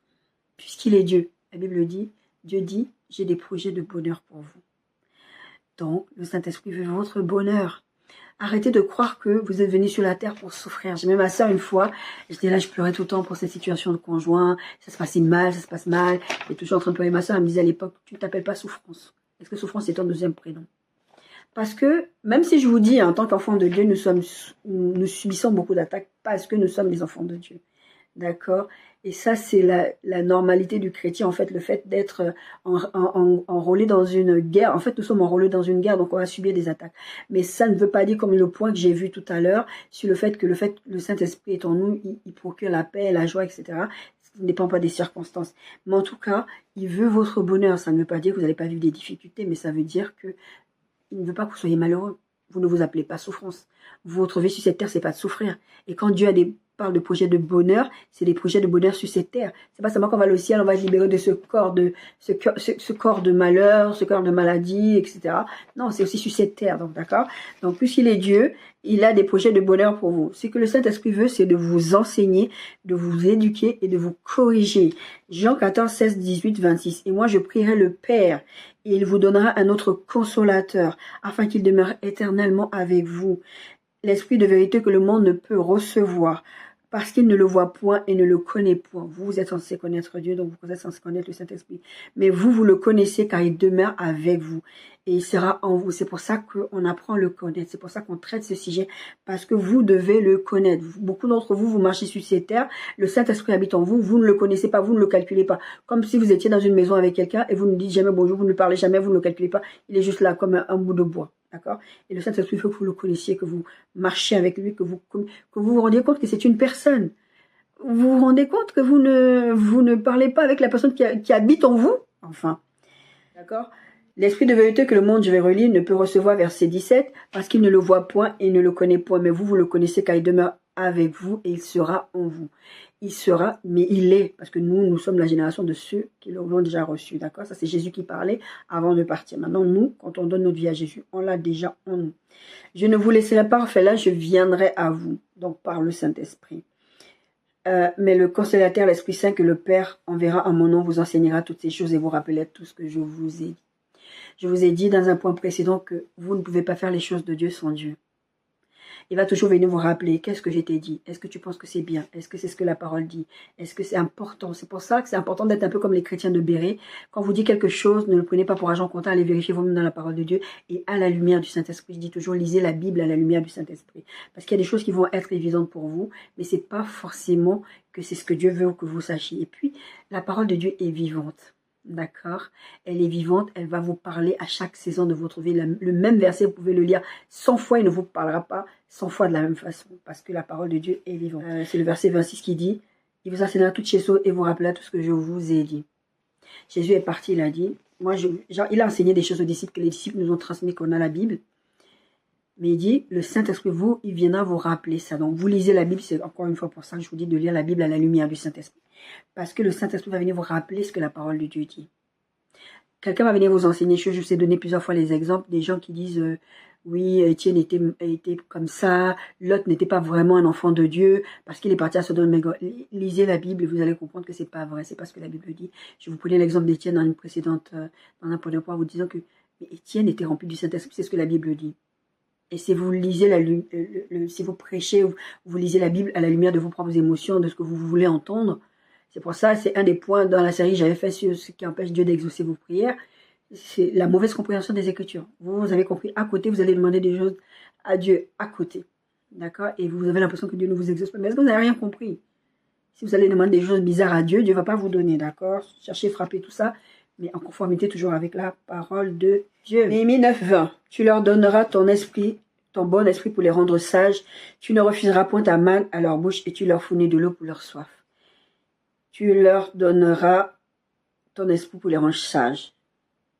puisqu'il est Dieu. La Bible dit, Dieu dit, j'ai des projets de bonheur pour vous. Donc, le Saint-Esprit veut votre bonheur. Arrêtez de croire que vous êtes venu sur la terre pour souffrir. J'ai même ma soeur une fois, j'étais là, je pleurais tout le temps pour cette situation de conjoint. Ça se passait mal, ça se passe mal. Et toujours en train de pleurer. Ma soeur, elle me disait à l'époque, tu ne t'appelles pas souffrance. Est-ce que souffrance est ton deuxième prénom? Parce que, même si je vous dis, en tant qu'enfants de Dieu, nous subissons beaucoup d'attaques parce que nous sommes des enfants de Dieu. D'accord? Et ça, c'est la normalité du chrétien, en fait, le fait d'être enrôlé dans une guerre. En fait, nous sommes enrôlés dans une guerre, donc on va subir des attaques. Mais ça ne veut pas dire, comme le point que j'ai vu tout à l'heure, sur le fait que le Saint-Esprit est en nous, il procure la paix, la joie, etc. Ça ne dépend pas des circonstances. Mais en tout cas, il veut votre bonheur. Ça ne veut pas dire que vous n'allez pas vivre des difficultés, mais ça veut dire que il ne veut pas que vous soyez malheureux. Vous ne vous appelez pas souffrance. Votre vie sur cette terre, c'est pas de souffrir. Et quand Dieu parle de projets de bonheur, c'est des projets de bonheur sur cette terre. C'est pas seulement qu'on va aller au ciel, on va se libérer de ce corps de malheur, ce corps de maladie, etc. Non, c'est aussi sur cette terre, donc d'accord. Donc puisqu'il est Dieu, il a des projets de bonheur pour vous. Ce que le Saint-Esprit veut, c'est de vous enseigner, de vous éduquer et de vous corriger. Jean 14, 16, 18, 26. Et moi, je prierai le Père, et il vous donnera un autre consolateur, afin qu'il demeure éternellement avec vous. L'Esprit de vérité que le monde ne peut recevoir, parce qu'il ne le voit point et ne le connaît point. Vous êtes censé connaître Dieu, donc vous êtes censé connaître le Saint-Esprit. Mais vous le connaissez car il demeure avec vous et il sera en vous. C'est pour ça qu'on apprend à le connaître. C'est pour ça qu'on traite ce sujet, parce que vous devez le connaître. Beaucoup d'entre vous, vous marchez sur ces terres, le Saint-Esprit habite en vous, vous ne le connaissez pas, vous ne le calculez pas. Comme si vous étiez dans une maison avec quelqu'un et vous ne dites jamais bonjour, vous ne parlez jamais, vous ne le calculez pas. Il est juste là comme un bout de bois. D'accord? Et le Saint-Esprit, il faut que vous le connaissiez, que vous marchiez avec lui, que vous vous rendiez compte que c'est une personne. Vous vous rendez compte que vous ne parlez pas avec la personne qui habite en vous? Enfin. D'accord? L'esprit de vérité que le monde, je vais relire, ne peut recevoir, verset 17, parce qu'il ne le voit point et ne le connaît point. Mais vous le connaissez car il demeure avec vous et il sera en vous. Il sera, mais il est, parce que nous sommes la génération de ceux qui l'ont déjà reçu. D'accord? Ça, c'est Jésus qui parlait avant de partir. Maintenant, nous, quand on donne notre vie à Jésus, on l'a déjà en nous. Je ne vous laisserai pas orphelin, je viendrai à vous. Donc, par le Saint-Esprit. Mais le consolateur, l'Esprit Saint que le Père enverra en mon nom, vous enseignera toutes ces choses et vous rappellera tout ce que je vous ai dit. Je vous ai dit dans un point précédent que vous ne pouvez pas faire les choses de Dieu sans Dieu. Il va toujours venir vous rappeler, qu'est-ce que je t'ai dit? Est-ce que tu penses que c'est bien? Est-ce que c'est ce que la parole dit? Est-ce que c'est important? C'est pour ça que c'est important d'être un peu comme les chrétiens de Béret. Quand vous dit quelque chose, ne le prenez pas pour argent comptant, allez vérifier vous-même dans la parole de Dieu et à la lumière du Saint-Esprit. Je dis toujours, lisez la Bible à la lumière du Saint-Esprit. Parce qu'il y a des choses qui vont être évidentes pour vous, mais c'est pas forcément que c'est ce que Dieu veut que vous sachiez. Et puis, la parole de Dieu est vivante. D'accord? Elle est vivante, elle va vous parler à chaque saison de votre vie. Le même verset, vous pouvez le lire 100 fois, il ne vous parlera pas 100 fois de la même façon, parce que la parole de Dieu est vivante. C'est le verset 26 qui dit, il vous enseignera toutes ces choses et vous rappellera tout ce que je vous ai dit. Jésus est parti, il a dit, il a enseigné des choses aux disciples que les disciples nous ont transmis, qu'on a la Bible. Mais il dit, le Saint-Esprit, il viendra vous rappeler ça. Donc, vous lisez la Bible, c'est encore une fois pour ça que je vous dis de lire la Bible à la lumière du Saint-Esprit. Parce que le Saint-Esprit va venir vous rappeler ce que la parole de Dieu dit. Quelqu'un va venir vous enseigner. Je vous ai donné plusieurs fois les exemples des gens qui disent oui, Étienne était comme ça, Lot n'était pas vraiment un enfant de Dieu parce qu'il est parti à Sodome et Gomorrhe. Lisez la Bible et vous allez comprendre que c'est pas vrai, c'est pas ce que la Bible dit. Je vous prenais l'exemple d'Étienne dans une précédente, dans un premier point, vous disant que Étienne était rempli du Saint-Esprit, c'est ce que la Bible dit. Et si vous lisez si vous prêchez, vous lisez la Bible à la lumière de vos propres émotions, de ce que vous voulez entendre. C'est pour ça, c'est un des points dans la série que j'avais fait sur ce qui empêche Dieu d'exaucer vos prières. C'est la mauvaise compréhension des Écritures. Vous avez compris à côté, vous allez demander des choses à Dieu à côté. D'accord? Et vous avez l'impression que Dieu ne vous exauce pas. Mais est-ce que vous n'avez rien compris? Si vous allez demander des choses bizarres à Dieu, Dieu ne va pas vous donner. D'accord? Cherchez, frappez, tout ça. Mais en conformité toujours avec la parole de Dieu. Néhémie 9:20. Tu leur donneras ton esprit, ton bon esprit pour les rendre sages. Tu ne refuseras point ta manne à leur bouche et tu leur fournis de l'eau pour leur soif. Tu leur donneras ton esprit pour les rendre sages.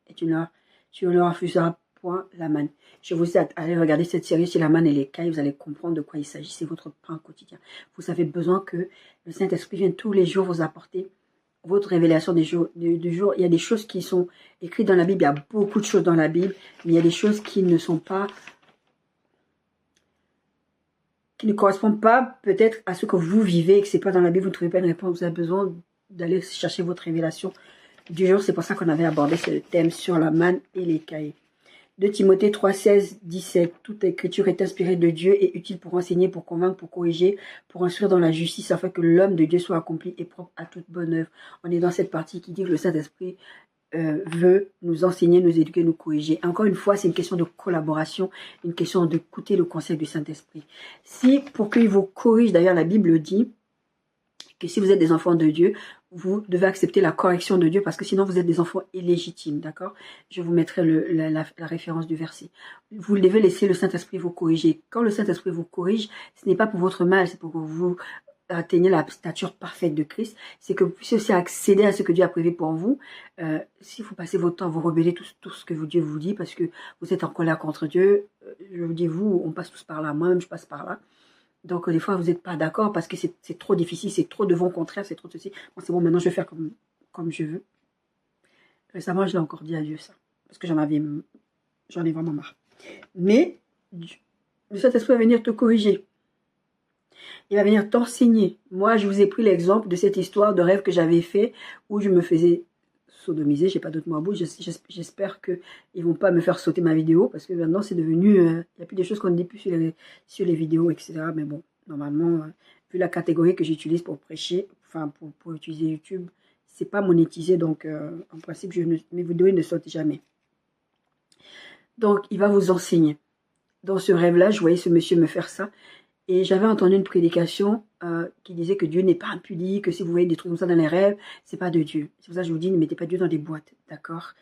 Et tu ne leur refuseras point la manne. Je vous ai allé regarder cette série sur la manne et les cailles. Vous allez comprendre de quoi il s'agit. C'est votre pain quotidien. Vous avez besoin que le Saint-Esprit vienne tous les jours vous apporter votre révélation du jour. Il y a des choses qui sont écrites dans la Bible. Il y a beaucoup de choses dans la Bible. Mais il y a des choses qui ne sont pas... qui ne correspondent pas peut-être à ce que vous vivez et que ce n'est pas dans la Bible, vous ne trouvez pas une réponse, vous avez besoin d'aller chercher votre révélation du jour. C'est pour ça qu'on avait abordé ce thème sur la manne et les cailles. 2 Timothée 3:16, 17. Toute écriture est inspirée de Dieu et utile pour enseigner, pour convaincre, pour corriger, pour instruire dans la justice, afin que l'homme de Dieu soit accompli et propre à toute bonne œuvre. On est dans cette partie qui dit que le Saint-Esprit veut nous enseigner, nous éduquer, nous corriger. Encore une fois, c'est une question de collaboration, une question d'écouter le conseil du Saint-Esprit. Si, pour qu'il vous corrige, d'ailleurs la Bible dit que si vous êtes des enfants de Dieu, vous devez accepter la correction de Dieu parce que sinon vous êtes des enfants illégitimes, d'accord? Je vous mettrai la référence du verset. Vous devez laisser le Saint-Esprit vous corriger. Quand le Saint-Esprit vous corrige, ce n'est pas pour votre mal, c'est pour que vous atteignez la stature parfaite de Christ, c'est que vous puissiez aussi accéder à ce que Dieu a prévu pour vous. Si vous passez votre temps à vous rebeller tout ce que Dieu vous dit parce que vous êtes en colère contre Dieu, je vous dis, on passe tous par là, moi-même je passe par là. Donc des fois vous n'êtes pas d'accord parce que c'est trop difficile, c'est trop de vents contraires, c'est trop de ceci. Bon, c'est bon, maintenant je vais faire comme je veux. Récemment je l'ai encore dit à Dieu ça, parce que j'en ai vraiment marre. Mais le Saint-Esprit va venir te corriger. Il va venir t'enseigner. Moi, je vous ai pris l'exemple de cette histoire de rêve que j'avais fait où je me faisais sodomiser. J'ai pas d'autre mot à bout. J'espère qu'ils ne vont pas me faire sauter ma vidéo parce que maintenant, c'est devenu... Il n'y a plus des choses qu'on ne dit plus sur les vidéos, etc. Mais bon, normalement, vu la catégorie que j'utilise pour prêcher, enfin pour utiliser YouTube, c'est pas monétisé, donc en principe, mes vidéos ne sortent jamais. Donc, il va vous enseigner. Dans ce rêve-là, je voyais ce monsieur me faire ça. Et j'avais entendu une prédication qui disait que Dieu n'est pas impuni, que si vous voyez des trucs comme ça dans les rêves, c'est pas de Dieu. C'est pour ça que je vous dis, ne mettez pas Dieu dans des boîtes, d'accord?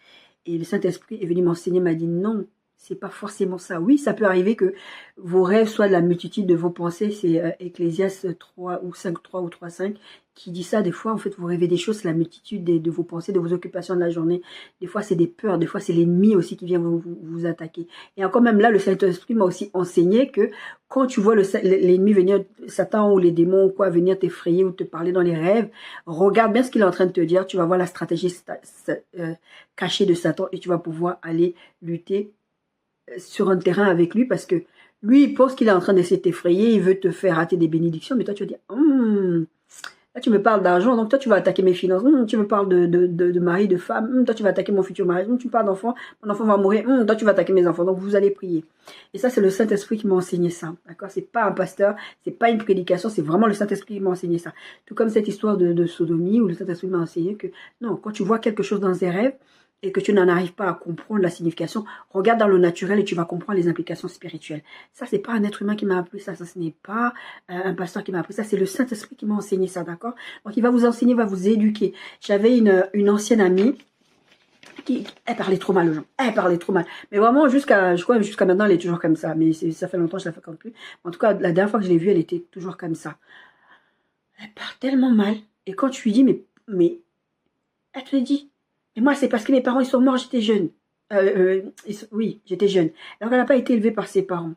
Et le Saint-Esprit est venu m'enseigner, m'a dit non, c'est pas forcément ça. Oui, ça peut arriver que vos rêves soient de la multitude de vos pensées. C'est Ecclésiaste 3 ou 5, 3 ou 3, 5 qui dit ça. Des fois, en fait, vous rêvez des choses, c'est la multitude de vos pensées, de vos occupations de la journée. Des fois, c'est des peurs. Des fois, c'est l'ennemi aussi qui vient vous attaquer. Et encore même là, le Saint-Esprit m'a aussi enseigné que quand tu vois l'ennemi venir, Satan ou les démons ou quoi, venir t'effrayer ou te parler dans les rêves, regarde bien ce qu'il est en train de te dire. Tu vas voir la stratégie cachée de Satan et tu vas pouvoir aller lutter sur un terrain avec lui parce que lui, il pense qu'il est en train d'essayer de t'effrayer, il veut te faire rater des bénédictions, mais toi, tu vas dire, là, tu me parles d'argent, donc toi, tu vas attaquer mes finances, tu me parles de mari, de femme, toi, tu vas attaquer mon futur mari, tu me parles d'enfant, mon enfant va mourir, toi, tu vas attaquer mes enfants, donc vous allez prier. Et ça, c'est le Saint-Esprit qui m'a enseigné ça, d'accord? C'est pas un pasteur, c'est pas une prédication, c'est vraiment le Saint-Esprit qui m'a enseigné ça. Tout comme cette histoire de sodomie, où le Saint-Esprit m'a enseigné que, non, quand tu vois quelque chose dans tes rêves, et que tu n'en arrives pas à comprendre la signification, regarde dans le naturel et tu vas comprendre les implications spirituelles. Ça, c'est pas un être humain qui m'a appris ça, ce n'est pas un pasteur qui m'a appris ça, c'est le Saint-Esprit qui m'a enseigné ça, d'accord? Donc, il va vous enseigner, il va vous éduquer. J'avais une ancienne amie elle parlait trop mal aux gens, elle parlait trop mal. Mais vraiment, je crois jusqu'à maintenant, elle est toujours comme ça, mais ça fait longtemps que je la fréquente plus. En tout cas, la dernière fois que je l'ai vue, elle était toujours comme ça. Elle parle tellement mal, et quand tu lui dis, mais elle te le dit. Et moi, c'est parce que mes parents, ils sont morts, j'étais jeune. Oui, j'étais jeune. Alors, elle n'a pas été élevée par ses parents.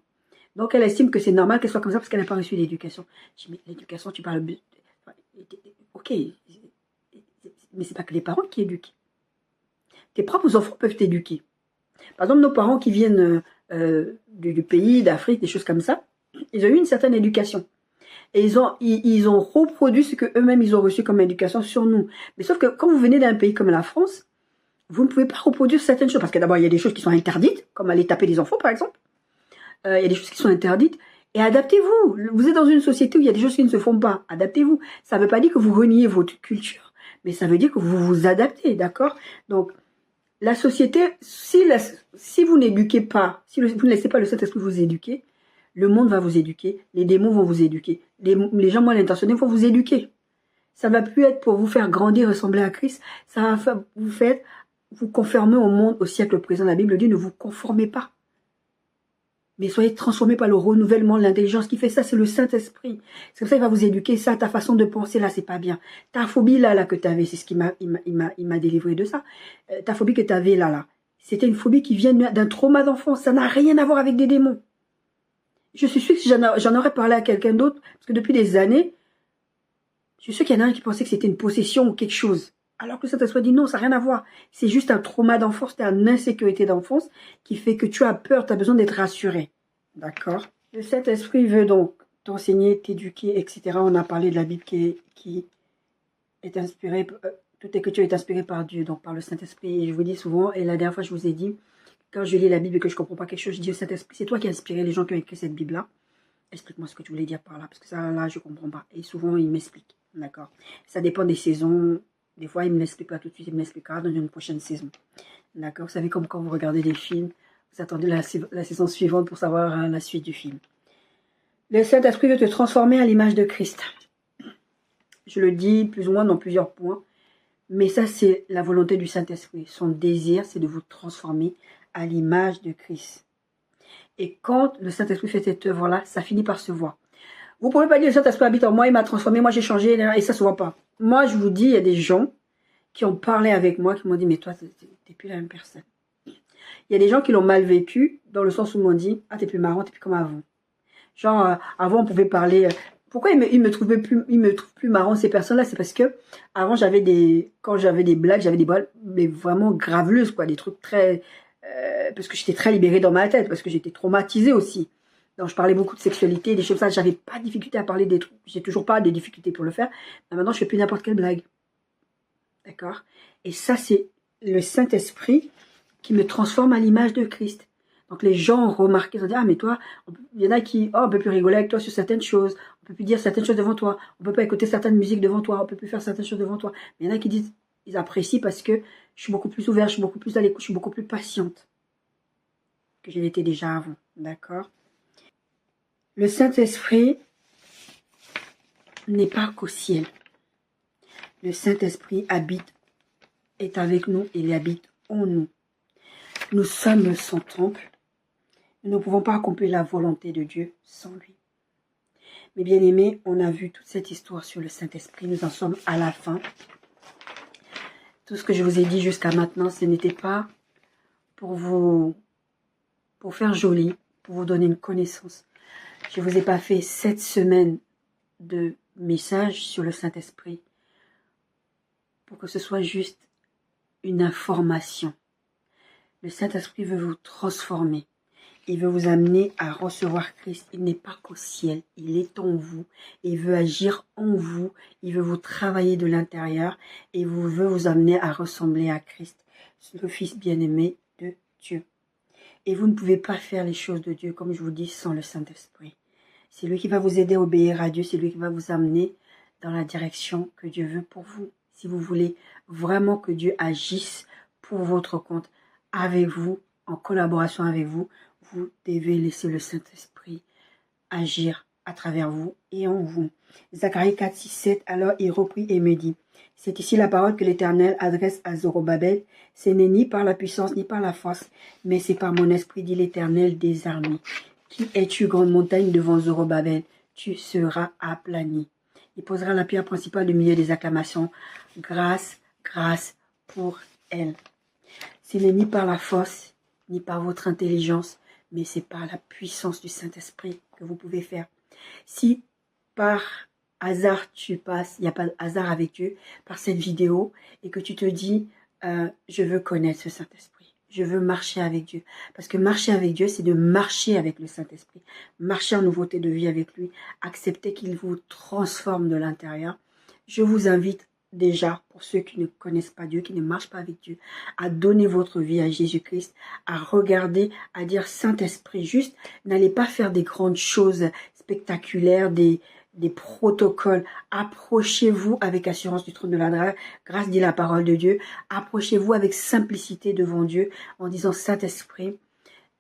Donc, elle estime que c'est normal qu'elle soit comme ça parce qu'elle n'a pas reçu l'éducation. Je dis, mais l'éducation, tu parles... Ok, mais c'est pas que les parents qui éduquent. Tes propres enfants peuvent t'éduquer. Par exemple, nos parents qui viennent du pays, d'Afrique, des choses comme ça, ils ont eu une certaine éducation. Et ils ont reproduit ce qu'eux-mêmes ils ont reçu comme éducation sur nous. Mais sauf que quand vous venez d'un pays comme la France, vous ne pouvez pas reproduire certaines choses. Parce que d'abord, il y a des choses qui sont interdites, comme aller taper des enfants, par exemple. Il y a des choses qui sont interdites. Et adaptez-vous. Vous êtes dans une société où il y a des choses qui ne se font pas. Adaptez-vous. Ça ne veut pas dire que vous reniez votre culture, mais ça veut dire que vous vous adaptez, d'accord? Donc, la société, si vous n'éduquez pas, si vous ne laissez pas le Saint-Esprit vous éduquer, le monde va vous éduquer, les démons vont vous éduquer, les gens mal intentionnés vont vous éduquer. Ça ne va plus être pour vous faire grandir, ressembler à Christ, ça va vous conformer au monde, au siècle présent. La Bible dit, ne vous conformez pas. Mais soyez transformés par le renouvellement de l'intelligence. Qui fait ça, c'est le Saint-Esprit. C'est comme ça qu'il va vous éduquer. Ça, ta façon de penser, là, c'est pas bien. Ta phobie, là que tu avais, c'est ce qui m'a délivré de ça. Ta phobie que tu avais, là. C'était une phobie qui vient d'un trauma d'enfance. Ça n'a rien à voir avec des démons. Je suis sûre que si j'en aurais parlé à quelqu'un d'autre, parce que depuis des années, je suis sûre qu'il y en a un qui pensait que c'était une possession ou quelque chose. Alors que le Saint-Esprit dit non, ça n'a rien à voir. C'est juste un trauma d'enfance, c'est une insécurité d'enfance qui fait que tu as peur, tu as besoin d'être rassuré. D'accord? Le Saint-Esprit veut donc t'enseigner, t'éduquer, etc. On a parlé de la Bible qui est inspirée, toute écriture est inspirée par Dieu, donc par le Saint-Esprit. Et je vous dis souvent, et la dernière fois je vous ai dit, quand je lis la Bible et que je ne comprends pas quelque chose, je dis au Saint-Esprit, c'est toi qui as inspiré les gens qui ont écrit cette Bible-là. Explique-moi ce que tu voulais dire par là, parce que ça, là, je ne comprends pas. Et souvent, il m'explique. D'accord? Ça dépend des saisons. Des fois, il ne m'explique pas tout de suite, il m'expliquera dans une prochaine saison. D'accord? Vous savez, comme quand vous regardez des films, vous attendez la saison suivante pour savoir la suite du film. Le Saint-Esprit veut te transformer à l'image de Christ. Je le dis plus ou moins dans plusieurs points, mais ça, c'est la volonté du Saint-Esprit. Son désir, c'est de vous transformer à l'image de Christ. Et quand le Saint-Esprit fait cette œuvre-là, ça finit par se voir. Vous ne pouvez pas dire le Saint-Esprit habite en moi, il m'a transformé, moi j'ai changé, et ça ne se voit pas. Moi, je vous dis, il y a des gens qui ont parlé avec moi, qui m'ont dit, mais toi, tu n'es plus la même personne. Il y a des gens qui l'ont mal vécu, dans le sens où ils m'ont dit, ah, tu n'es plus marrant, tu n'es plus comme avant. Genre, avant, on pouvait parler... Pourquoi ils me trouvent plus marrant, ces personnes-là? C'est parce que avant, quand j'avais des blagues, mais vraiment graveleuses, quoi, des trucs très... parce que j'étais très libérée dans ma tête, parce que j'étais traumatisée aussi. Donc, je parlais beaucoup de sexualité, des choses comme ça. J'avais pas de difficulté à parler des trucs. J'ai toujours pas de difficulté pour le faire. Mais maintenant, je fais plus n'importe quelle blague. D'accord? Et ça, c'est le Saint-Esprit qui me transforme à l'image de Christ. Donc, les gens ont remarqué, ils ont dit, ah, mais toi, il y en a qui, oh, on peut plus rigoler avec toi sur certaines choses. peut plus dire certaines choses devant toi. On peut pas écouter certaines musiques devant toi. On peut plus faire certaines choses devant toi. Mais il y en a qui disent, ils apprécient parce que je suis beaucoup plus ouverte, je suis beaucoup plus à l'écoute, je suis beaucoup plus patiente que je l'étais déjà avant. D'accord? Le Saint-Esprit n'est pas qu'au ciel. Le Saint-Esprit est avec nous, il habite en nous. Nous sommes son temple. Nous ne pouvons pas accomplir la volonté de Dieu sans lui. Mes bien-aimés, on a vu toute cette histoire sur le Saint-Esprit. Nous en sommes à la fin. Tout ce que je vous ai dit jusqu'à maintenant, ce n'était pas pour faire joli, pour vous donner une connaissance. Je ne vous ai pas fait 7 semaines de messages sur le Saint-Esprit pour que ce soit juste une information. Le Saint-Esprit veut vous transformer. Il veut vous amener à recevoir Christ. Il n'est pas qu'au ciel, il est en vous. Il veut agir en vous. Il veut vous travailler de l'intérieur et veut vous amener à ressembler à Christ, le Fils bien-aimé de Dieu. Et vous ne pouvez pas faire les choses de Dieu, comme je vous dis, sans le Saint-Esprit. C'est lui qui va vous aider à obéir à Dieu. C'est lui qui va vous amener dans la direction que Dieu veut pour vous. Si vous voulez vraiment que Dieu agisse pour votre compte, avec vous, en collaboration avec vous, vous devez laisser le Saint-Esprit agir à travers vous et en vous. Zacharie 4, 6, 7, alors il reprit et me dit, c'est ici la parole que l'Éternel adresse à Zorobabel. Ce n'est ni par la puissance ni par la force, mais c'est par mon esprit, dit l'Éternel des armées. Qui es-tu, grande montagne, devant Zorobabel? Tu seras aplani. Il posera la pierre principale au milieu des acclamations. Grâce, grâce pour elle. Ce n'est ni par la force, ni par votre intelligence, mais c'est par la puissance du Saint-Esprit que vous pouvez faire. Si par hasard tu passes, il n'y a pas de hasard avec Dieu, par cette vidéo, et que tu te dis, je veux connaître ce Saint-Esprit, je veux marcher avec Dieu. Parce que marcher avec Dieu, c'est de marcher avec le Saint-Esprit, marcher en nouveauté de vie avec lui, accepter qu'il vous transforme de l'intérieur. Je vous invite déjà, pour ceux qui ne connaissent pas Dieu, qui ne marchent pas avec Dieu, à donner votre vie à Jésus-Christ, à regarder, à dire Saint-Esprit, juste, n'allez pas faire des grandes choses spectaculaires, des protocoles. Approchez-vous avec assurance du trône de la grâce, dit la parole de Dieu. Approchez-vous avec simplicité devant Dieu en disant Saint-Esprit,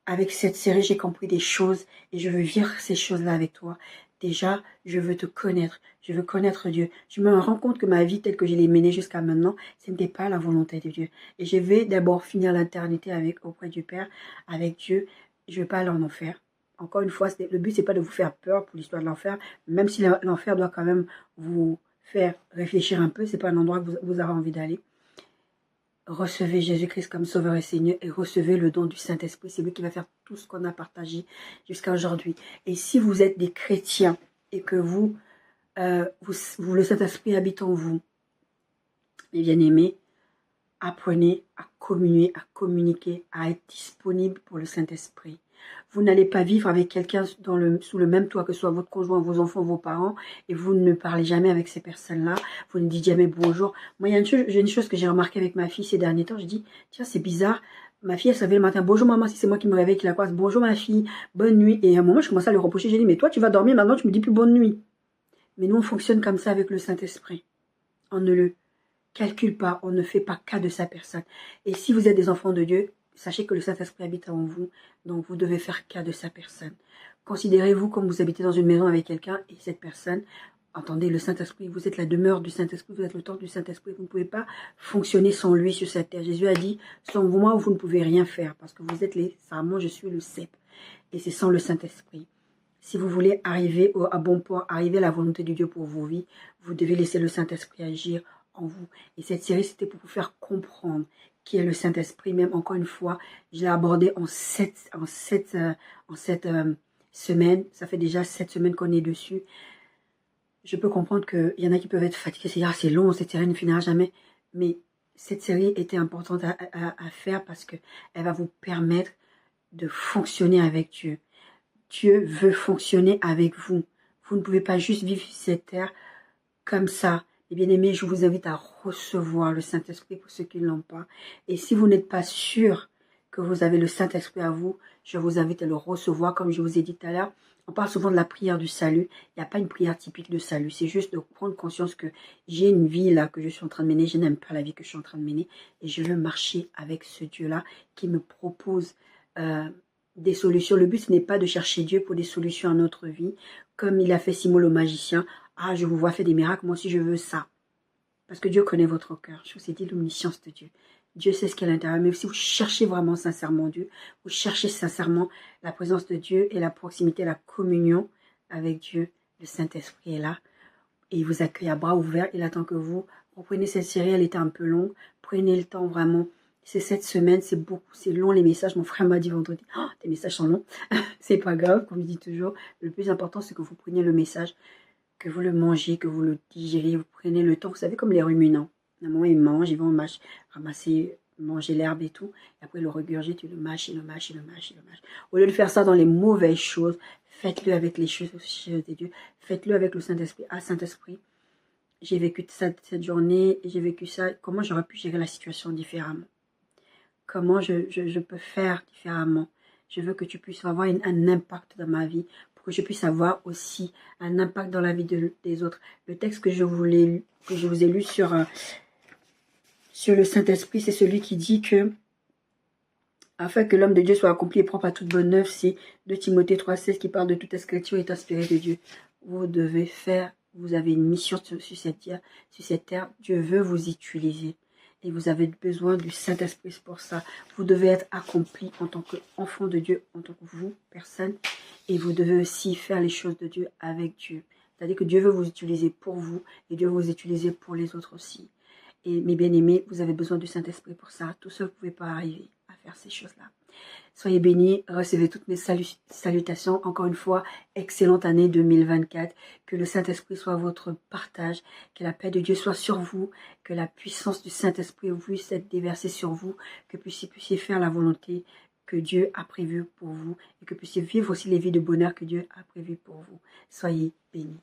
avec cette série, j'ai compris des choses et je veux vivre ces choses-là avec toi. Déjà, je veux te connaître. Je veux connaître Dieu. Je me rends compte que ma vie telle que je l'ai menée jusqu'à maintenant, ce n'était pas la volonté de Dieu. Et je vais d'abord finir l'éternité auprès du Père, avec Dieu. Je ne vais pas aller en enfer. Encore une fois, le but, c'est pas de vous faire peur pour l'histoire de l'enfer, même si l'enfer doit quand même vous faire réfléchir un peu. C'est pas un endroit que vous avez envie d'aller. Recevez Jésus-Christ comme Sauveur et Seigneur et recevez le don du Saint-Esprit. C'est lui qui va faire tout ce qu'on a partagé jusqu'à aujourd'hui. Et si vous êtes des chrétiens et que le Saint-Esprit habite en vous, mes bien-aimés, apprenez à communiquer, à être disponible pour le Saint-Esprit. Vous n'allez pas vivre avec quelqu'un sous le même toit, que ce soit votre conjoint, vos enfants, vos parents, et vous ne parlez jamais avec ces personnes-là, vous ne dites jamais bonjour. Moi, j'ai une chose que j'ai remarqué avec ma fille ces derniers temps, je dis, tiens, c'est bizarre, ma fille, elle se réveille le matin, bonjour maman, si c'est moi qui me réveille, qui la croise, bonjour ma fille, bonne nuit, et à un moment, je commence à lui reprocher, j'ai dit, mais toi, tu vas dormir, maintenant, tu me dis plus bonne nuit. Mais nous, on fonctionne comme ça avec le Saint-Esprit. On ne le calcule pas, on ne fait pas cas de sa personne. Et si vous êtes des enfants de Dieu, sachez que le Saint-Esprit habite en vous, donc vous devez faire cas de sa personne. Considérez-vous comme vous habitez dans une maison avec quelqu'un et cette personne, entendez le Saint-Esprit, vous êtes la demeure du Saint-Esprit, vous êtes le temple du Saint-Esprit, vous ne pouvez pas fonctionner sans lui sur cette terre. Jésus a dit, sans moi, vous ne pouvez rien faire, parce que vous êtes moi je suis le cep, et c'est sans le Saint-Esprit. Si vous voulez arriver à bon port, arriver à la volonté de Dieu pour vos vies, vous devez laisser le Saint-Esprit agir en vous. Et cette série, c'était pour vous faire comprendre qui est le Saint-Esprit. Même encore une fois, je l'ai abordé en sept semaines. Ça fait déjà 7 semaines qu'on est dessus. Je peux comprendre qu'il y en a qui peuvent être fatigués. C'est long, cette série ne finira jamais. Mais cette série était importante à faire parce qu'elle va vous permettre de fonctionner avec Dieu. Dieu veut fonctionner avec vous. Vous ne pouvez pas juste vivre cette terre comme ça. Et bien aimés, je vous invite à recevoir le Saint-Esprit pour ceux qui ne l'ont pas. Et si vous n'êtes pas sûr que vous avez le Saint-Esprit à vous, Je vous invite à le recevoir, comme je vous ai dit tout à l'heure. On parle souvent de la prière du salut. Il n'y a pas une prière typique de salut. C'est juste de prendre conscience que j'ai une vie là que je suis en train de mener. Je n'aime pas la vie que je suis en train de mener. Et je veux marcher avec ce Dieu-là qui me propose des solutions. Le but, ce n'est pas de chercher Dieu pour des solutions à notre vie. Comme il a fait Simon le magicien. Ah, je vous vois faire des miracles. Moi aussi, je veux ça. Parce que Dieu connaît votre cœur. Je vous ai dit l'omniscience de Dieu. Dieu sait ce qu'il y a à l'intérieur. Mais si vous cherchez vraiment sincèrement Dieu, vous cherchez sincèrement la présence de Dieu et la proximité, la communion avec Dieu, le Saint-Esprit est là. Et il vous accueille à bras ouverts. Il attend que vous reprenez cette série. Elle était un peu longue. Prenez le temps vraiment. C'est cette semaine, c'est beaucoup, c'est long les messages. Mon frère m'a dit vendredi, oh, tes messages sont longs. C'est pas grave, comme je dis toujours. Le plus important, c'est que vous preniez le message, que vous le mangez, que vous le digérez, vous prenez le temps. Vous savez, comme les ruminants. À un moment, ils mangent, ils vont ramasser, manger l'herbe et tout. Et après, le regurgite, tu le mâches, et le mâches, et le mâches, et le mâches. Au lieu de faire ça dans les mauvaises choses, faites-le avec les choses de Dieu. Faites-le avec le Saint-Esprit. Ah, Saint-Esprit, j'ai vécu cette journée, j'ai vécu ça. Comment j'aurais pu gérer la situation différemment? Comment je peux faire différemment? Je veux que tu puisses avoir un impact dans ma vie, pour que je puisse avoir aussi un impact dans la vie des autres. Le texte que je vous ai lu sur le Saint-Esprit, c'est celui qui dit que, afin que l'homme de Dieu soit accompli et propre à toute bonne œuvre, c'est 2 Timothée 3,16 qui parle de toute écriture est inspirée de Dieu. Vous devez faire, vous avez une mission sur cette terre. Dieu veut vous utiliser. Et vous avez besoin du Saint-Esprit pour ça. Vous devez être accompli en tant qu'enfant de Dieu, en tant que vous, personne. Et vous devez aussi faire les choses de Dieu avec Dieu. C'est-à-dire que Dieu veut vous utiliser pour vous et Dieu veut vous utiliser pour les autres aussi. Et mes bien-aimés, vous avez besoin du Saint-Esprit pour ça. Tout seul, vous ne pouvez pas arriver à faire ces choses-là. Soyez bénis, recevez toutes mes salutations. Encore une fois, excellente année 2024. Que le Saint-Esprit soit votre partage. Que la paix de Dieu soit sur vous. Que la puissance du Saint-Esprit puisse être déversée sur vous. Que vous puissiez faire la volonté que Dieu a prévue pour vous. Et que vous puissiez vivre aussi les vies de bonheur que Dieu a prévues pour vous. Soyez bénis.